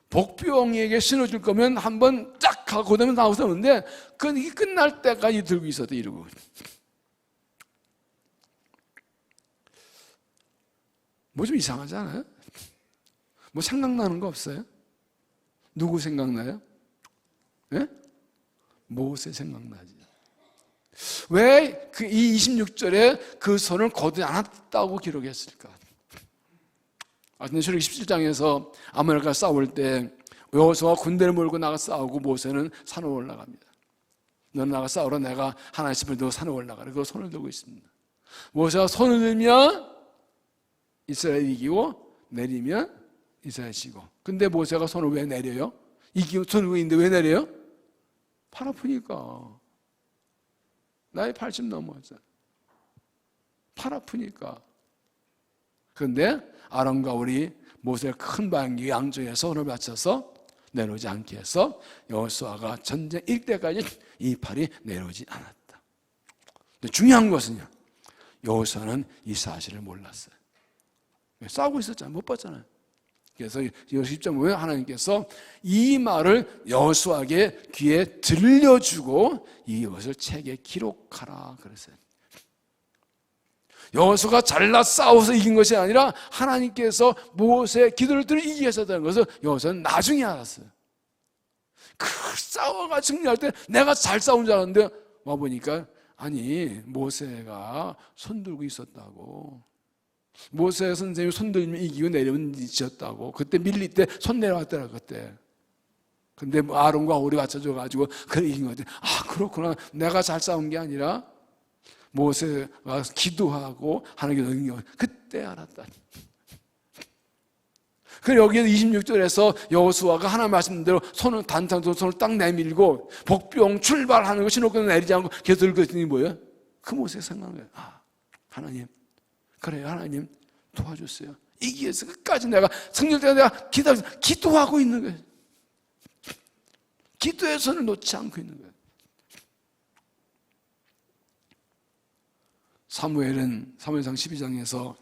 복병에게 신어줄 거면 한번 쫙 하고 그다음에 나오셨는데 그게 끝날 때까지 들고 있었대. 이러고 뭐 좀 이상하지 않아요? 뭐 생각나는 거 없어요? 누구 생각나요? 네? 모세 생각나지. 왜 이 26절에 그 손을 거두지 않았다고 기록했을까? 근데 출애굽기 17장에서 아말렉과 싸울 때 여호수아가 군대를 몰고 나가 싸우고 모세는 산으로 올라갑니다. 너는 나가 싸우라. 내가 하나의 집을 들고 산으로 올라가라. 그 손을 들고 있습니다. 모세가 손을 들면 이스라엘이 이기고 내리면 이스라엘이 지고. 근데 모세가 손을 왜 내려요? 이기고 손을 들고 있는데 왜 내려요? 팔 아프니까. 나이 80 넘었잖아. 팔 아프니까. 그런데 아론과 우리 모세의 큰 방기 양쪽에 손을 받쳐서 내려오지 않게 해서 여호수아가 전쟁 일때까지 이 팔이 내려오지 않았다. 근데 중요한 것은요, 여호수아는 이 사실을 몰랐어요. 싸우고 있었잖아요. 못 봤잖아요. 그래서 여호수아 10장 보면 하나님께서 이 말을 여호수아에게 귀에 들려주고 이것을 책에 기록하라 그랬어요. 여호수아가 잘나 싸워서 이긴 것이 아니라 하나님께서 모세의 기도를 들어 이기게 하셨다는 것을 여호수아는 나중에 알았어요. 그 싸워가 승리할 때 내가 잘 싸운 줄 알았는데 와보니까 아니 모세가 손 들고 있었다고. 모세 선생님이 손 들면 이기고 내리면 지었다고. 그때 밀릴 때 손 내려왔더라. 그때 근데 아론과 홀이 맞춰줘가지고 그래 이긴 거지. 아, 그렇구나. 내가 잘 싸운 게 아니라 모세가 기도하고 하나님께 넘긴 거. 그때 알았다. 그리고 여기 26절에서 여호수아가 하나님 말씀대로 손을 단창으로 손을 딱 내밀고 복병 출발하는 거 신호끈을 내리지 않고 계속 들고 있더니 뭐예요? 그 모세가 생각한 거예요. 아, 하나님, 그래요, 하나님 도와줬어요. 이기 위해서 끝까지 내가 성령 때문에 내가 기도하고 있는 거예요. 기도의 손을 놓지 않고 있는 거예요. 사무엘상 12장에서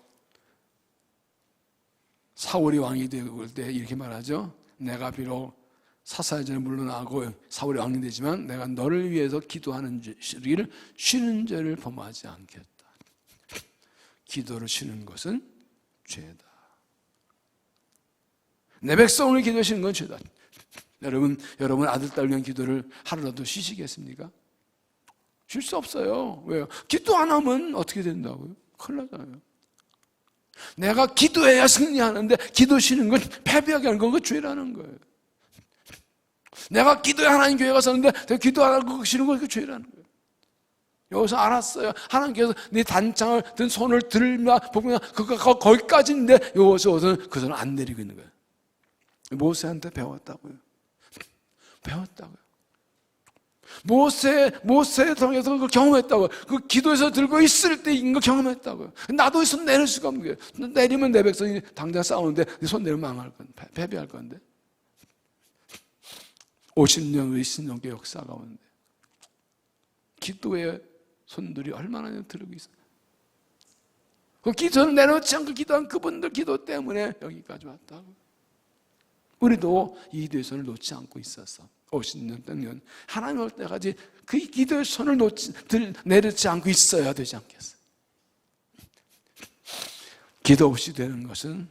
사울이 왕이 되올 때 이렇게 말하죠. 내가 비록 사사의 전에 물러나고 사울이 왕이 되지만 내가 너를 위해서 기도하는 일을 쉬는 죄를 범하지 않겠다. 기도를 쉬는 것은 죄다. 내 백성을 기도하시는 건 죄다. 여러분 아들, 딸 위한 기도를 하루라도 쉬시겠습니까? 쉴 수 없어요. 왜요? 기도 안 하면 어떻게 된다고요? 큰일 나잖아요. 내가 기도해야 승리하는데 기도 쉬는 건 패배하게 하는 건 그 죄라는 거예요. 내가 기도해야 하나님 교회 가서 하는데 내가 기도 안 하고 쉬는 건 그 죄라는 거예요. 여기서 알았어요. 하나님께서 네 단창을 든 손을 들며 보면 거기까지인데 여기서는 그 손을 안 내리고 있는 거예요. 모세한테 배웠다고요. 배웠다고요. 모세 통해서 그걸 경험했다고요. 그 기도에서 들고 있을 때 이거 경험했다고요. 나도 손 내릴 수가 없는 거예요. 내리면 내 백성이 당장 싸우는데 손 내리면 망할 건데, 패배할 건데. 50년, 20년의 역사 가운데 기도의 손들이 얼마나 들고 있어요. 그 기도를 내놓지 않고 기도한 그분들 기도 때문에 여기까지 왔다고. 우리도 이 기도의 손을 놓지 않고 있었어. 50년, 100년 하나님 올 때까지 그 기도의 손을 내놓지 않고 있어야 되지 않겠어요? 기도 없이 되는 것은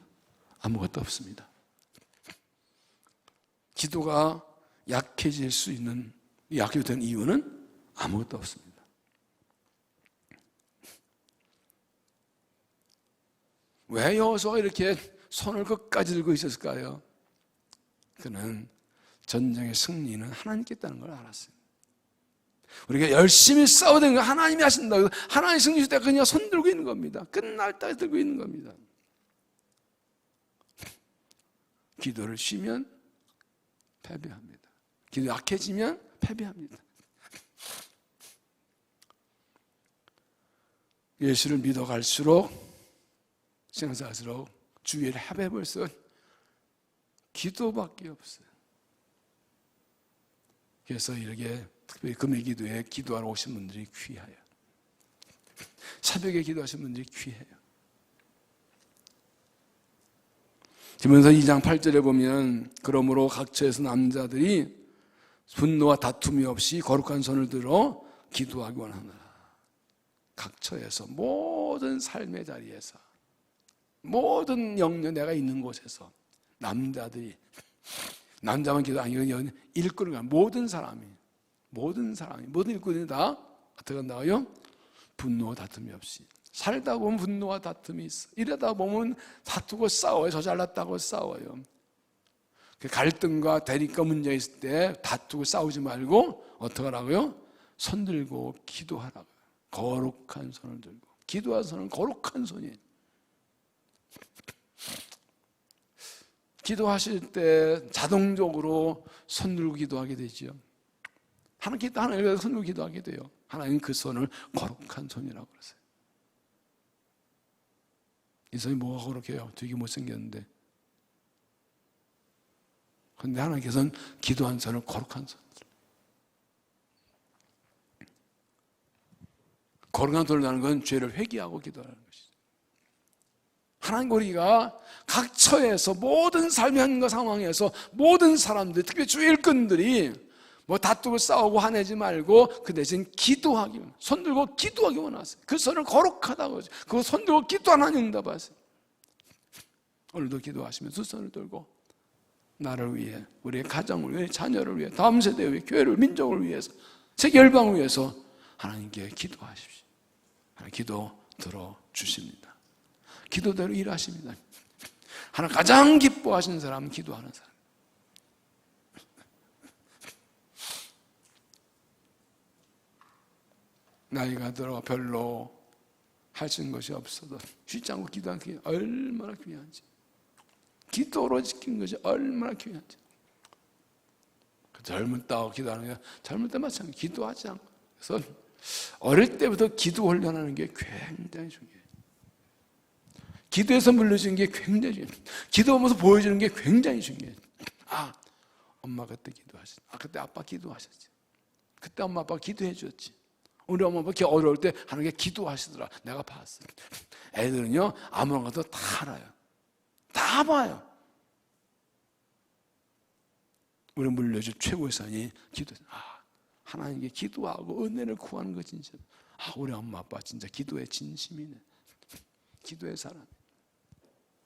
아무것도 없습니다. 기도가 약해질 수 있는, 약해진 이유는 아무것도 없습니다. 왜 여호수아가 이렇게 손을 끝까지 들고 있었을까요? 그는 전쟁의 승리는 하나님께 있다는 걸 알았어요. 우리가 열심히 싸우는 거 하나님이 하신다고, 하나님 승리 줄 때 그냥 손 들고 있는 겁니다. 끝날 때 들고 있는 겁니다. 기도를 쉬면 패배합니다. 기도 약해지면 패배합니다. 예수를 믿어갈수록, 신앙생활할수록 주위를 해볼수록 기도밖에 없어요. 그래서 이렇게 특별히 금요 기도에 기도하러 오신 분들이 귀해요. 새벽에 기도하신 분들이 귀해요. 디모데서 2장 8절에 보면 그러므로 각처에서 남자들이 분노와 다툼이 없이 거룩한 손을 들어 기도하기 원하노라. 각처에서 모든 삶의 자리에서 모든 영역 내가 있는 곳에서 남자들이, 남자만 기도 아니고 일꾼을 모든 사람이 모든 일꾼이 다 어떻게 한다고요? 분노와 다툼이 없이. 살다 보면 분노와 다툼이 있어. 이러다 보면 다투고 싸워요. 저 잘났다고 싸워요. 갈등과 대립과 문제 있을 때 다투고 싸우지 말고 어떻게 하라고요? 손 들고 기도하라고요. 거룩한 손을 들고. 기도하는 손은 거룩한 손이에요. 기도하실 때 자동적으로 손 들고 기도하게 되죠. 하나님께 손 들고 기도하게 돼요. 하나님 그 손을 거룩한 손이라고 그러세요. 이 손이 뭐가 거룩해요? 되게 못생겼는데. 그런데 하나님께서는 기도한 손을 거룩한 손. 거룩한 손을 하는 건 죄를 회개하고 기도하는 것이죠. 하나님, 우리가 각처에서 모든 삶의 현과 상황에서 모든 사람들, 특히 주 일꾼들이 뭐 다투고 싸우고 화내지 말고 그 대신 기도하기, 손 들고 기도하기 원하세요. 그 손을 거룩하다고 하죠. 그 손 들고 기도하는 응답하세요. 오늘도 기도하시면 두 손을 들고 나를 위해, 우리의 가정을 위해, 자녀를 위해, 다음 세대를 위해, 교회를, 민족을 위해서, 세계 열방을 위해서 하나님께 기도하십시오. 하나님 기도 들어주십니다. 기도대로 일하십니다. 하나님 가장 기뻐하시는 사람은 기도하는 사람. 나이가 들어 별로 할 수 있는 것이 없어도 쉬지 않고 기도하는 게 얼마나 귀한지, 기도로 지킨 것이 얼마나 귀한지. 젊었다고 기도하는 게 젊을 때 마찬가지, 기도하지 않고. 그래서 어릴 때부터 기도 훈련하는 게 굉장히 중요해요. 기도에서 물려주는 게 굉장히 중요해요. 기도하면서 보여주는 게 굉장히 중요해요. 아, 엄마 그때 기도하셨지. 아, 그때 아빠 기도하셨지. 그때 엄마 아빠 기도해 줬지. 우리 엄마 아빠 어려울 때 하는 게 기도하시더라. 내가 봤어. 애들은요, 아무런 것도 다 알아요. 다 봐요. 우리 물려줄 최고의 산이 기도. 아, 하나님께 기도하고 은혜를 구하는 거 진짜. 아, 우리 엄마 아빠 진짜 기도에 진심이네. 기도의 사람.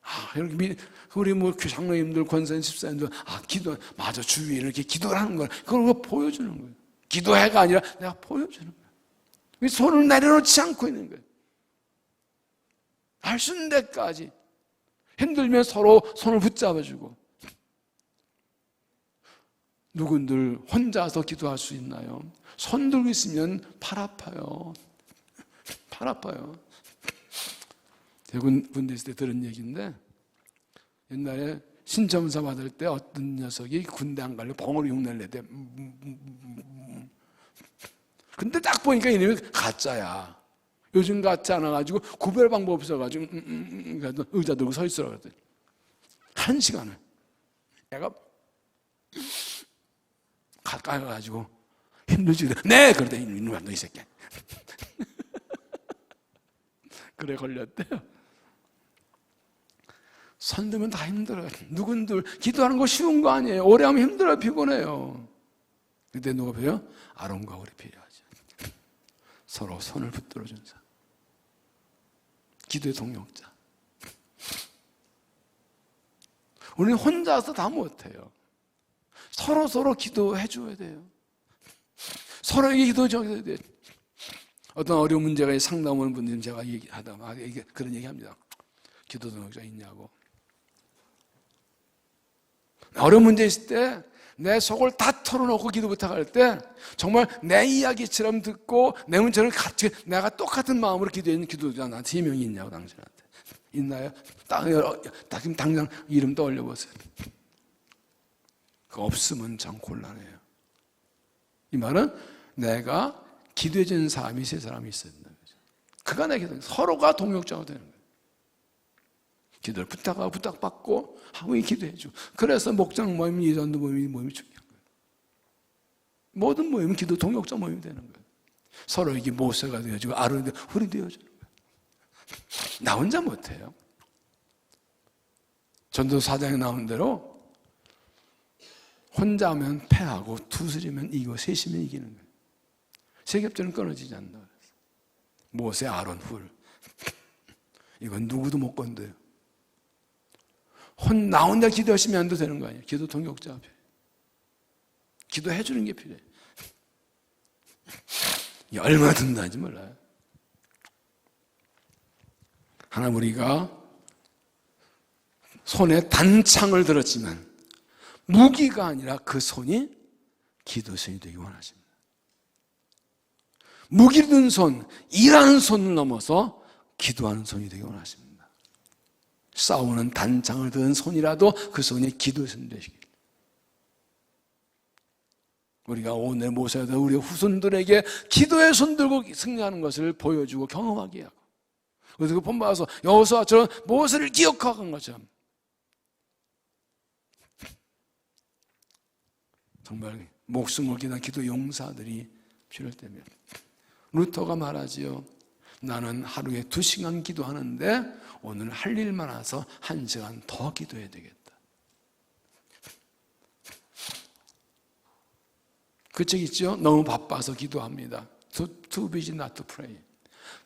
아, 이렇게 우리 장로님들, 권사님, 집사님들, 아, 기도, 맞아, 주위에 이렇게 기도를 하는 거야. 그걸 보여주는 거예요. 기도해가 아니라 내가 보여주는 거예요. 손을 내려놓지 않고 있는 거예요. 할 수 있는 데까지. 힘들면 서로 손을 붙잡아주고. 누군들 혼자서 기도할 수 있나요? 손 들고 있으면 팔 아파요. 팔 아파요. 대군 군대 있을 때 들은 얘기인데, 옛날에 신청서 받을 때 어떤 녀석이 군대 안 가려고 벙어리 흉내를 내대. 근데 딱 보니까 이놈이 가짜야. 요즘 같지 않아가지고 구별 방법 없어가지고 의자 들고 서 있으라고 그랬더니 1시간을 내가 가까이 가가지고 힘들지. 네! 그러더니 이놈아, 너 이 새끼. 그래 걸렸대요. 손 들면 다 힘들어요. 누군들 기도하는 거 쉬운 거 아니에요. 오래 하면 힘들어요. 피곤해요. 그때 누가 배워요? 아론과 홀이 필요하죠. 서로 손을 붙들어준 사람. 기도의 동력자. 우리는 혼자서 다 못해요. 서로 기도해 줘야 돼요. 서로에게 기도해 줘야 돼요. 어떤 어려운 문제가 상담 오는 분들은 제가 얘기하다가 그런 얘기 합니다. 기도 동력자 있냐고. 어려운 문제 있을 때 내 속을 다 털어놓고 기도 부탁할 때 정말 내 이야기처럼 듣고 내 문제를 같이 내가 똑같은 마음으로 기도하는 기도자 나한테 2명이 있냐고. 당신한테 있나요? 지금 당장 이름 떠올려보세요. 그거 없으면 참 곤란해요. 이 말은 내가 기도해 주는 사람이 세 사람이 있어야 된다는 거죠. 그가 내 기도, 서로가 동역자가 되는 거예요. 기도를 부탁하고 부탁받고 하고 기도해주고. 그래서 목장 모임, 예전도 모임이 중요한 거예요. 모든 모임은 기도 동역자 모임이 되는 거예요. 서로에게 모세가 되어지고 아론이 훌이 되어지는 거예요. 나 혼자 못해요. 전도 4장에 나온 대로 혼자 하면 패하고 두드리면 이기고 셋이면 이기는 거예요. 세겹절은 끊어지지 않는다 그랬어요. 모세, 아론, 훌. 이건 누구도 못 건드려요. 나 혼자 기도 열심히 안 해도 되는 거 아니에요. 기도 동역자가 필요해요. 기도해 주는 게 필요해요. 이게 얼마나 든든한지 몰라요. 하나 우리가 손에 단창을 들었지만 무기가 아니라 그 손이 기도손이 되기 원하십니다. 무기 든 손, 일하는 손을 넘어서 기도하는 손이 되기 원하십니다. 싸우는 단창을 든 손이라도 그 손이 기도의 손이 되시길. 우리가 오늘 모셔야 될 우리 후손들에게 기도의 손 들고 승리하는 것을 보여주고 경험하게 하고, 그래서 그 본받아서 여호수아처럼 모세를 기억하는 것처럼 정말 목숨을 기는 기도 용사들이 필요할 때면 루터가 말하지요. 나는 하루에 2시간 기도하는데 오늘 할 일 많아서 1시간 더 기도해야 되겠다. 그 책 있죠? 너무 바빠서 기도합니다. Too busy not to pray.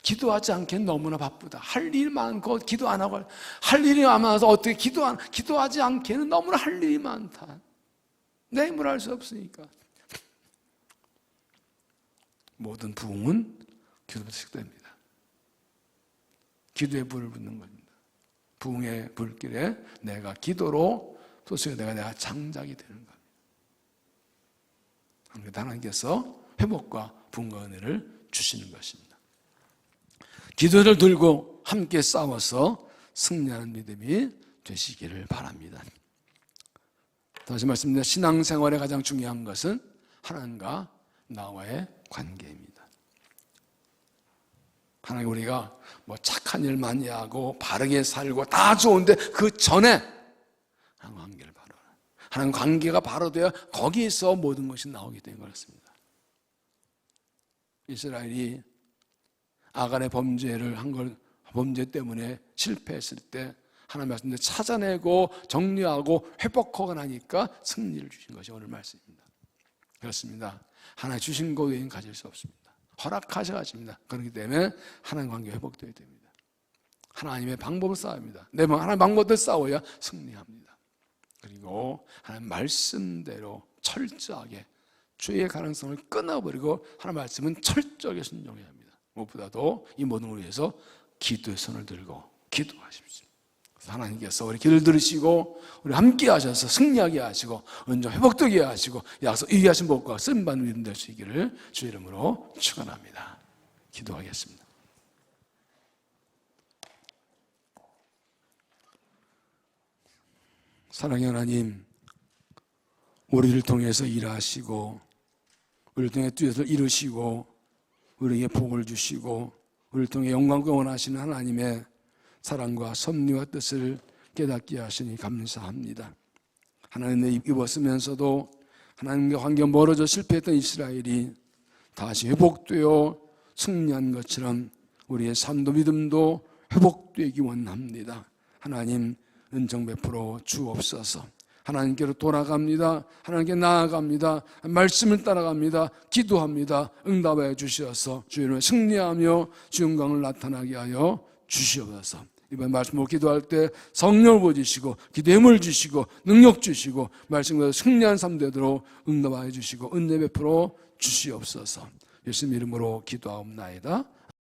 기도하지 않기엔 너무나 바쁘다. 할 일 많고 기도 안 하고 할 일이 많아서 어떻게 기도하지 않기에는 너무나 할 일이 많다. 내 힘으로 할 수 없으니까. 모든 부흥은 기도로 시작됩니다. 기도의 불을 붙는 겁니다. 부흥의 불길에 내가 기도로 소식에 내가 장작이 되는 겁니다. 하나님께서 회복과 부흥과 은혜를 주시는 것입니다. 기도를 들고 함께 싸워서 승리하는 믿음이 되시기를 바랍니다. 다시 말씀드립니다. 신앙생활의 가장 중요한 것은 하나님과 나와의 관계입니다. 하나님, 우리가 뭐 착한 일 많이 하고 바르게 살고 다 좋은데 그 전에 하나님 관계를 바로, 하나님 관계가 바로 되어 거기서 모든 것이 나오게 된 것입니다. 이스라엘이 아간의 범죄를 한 걸, 범죄 때문에 실패했을 때 하나님 말씀대로 찾아내고 정리하고 회복하고 나니까 승리를 주신 것이 오늘 말씀입니다. 그렇습니다. 하나님 주신 것 외에는 가질 수 없습니다. 허락하셔가십니다. 그렇기 때문에 하나님 관계 회복되어야 됩니다. 하나님의 방법을 쌓습니다. 내 하나님 방법을 싸워야 승리합니다. 그리고 하나님 말씀대로 철저하게 죄의 가능성을 끊어버리고 하나님 말씀은 철저하게 순종해야 합니다. 무엇보다도 이 모든 걸 위해서 기도의 손을 들고 기도하십시오. 하나님께서 우리 기도를 들으시고 우리 함께 하셔서 승리하게 하시고 온전 회복되게 하시고 약속 이기 하신 복과 쓰임받는 믿음 될 수 있기를 주 이름으로 축원합니다. 기도하겠습니다. 사랑의 하나님, 우리를 통해서 일하시고 우리를 통해 뜻을 이루시고 우리에게 복을 주시고 우리를 통해 영광과 원하시는 하나님의 사랑과 섭리와 뜻을 깨닫게 하시니 감사합니다. 하나님의 입었으면서도 하나님과 관계 멀어져 실패했던 이스라엘이 다시 회복되어 승리한 것처럼 우리의 삶도 믿음도 회복되기 원합니다. 하나님 은정 베풀어 주옵소서. 하나님께로 돌아갑니다. 하나님께 나아갑니다. 말씀을 따라갑니다. 기도합니다. 응답해 주시어서 주 이름으로 승리하며 주 영광을 나타나게 하여 주시옵소서. 이번 말씀을 기도할 때 성령을 부어주시고 기도의 힘을 주시고 능력 주시고 말씀과 승리한 삶 되도록 응답하여 주시고 은혜 베풀어 주시옵소서. 예수님 이름으로 기도하옵나이다.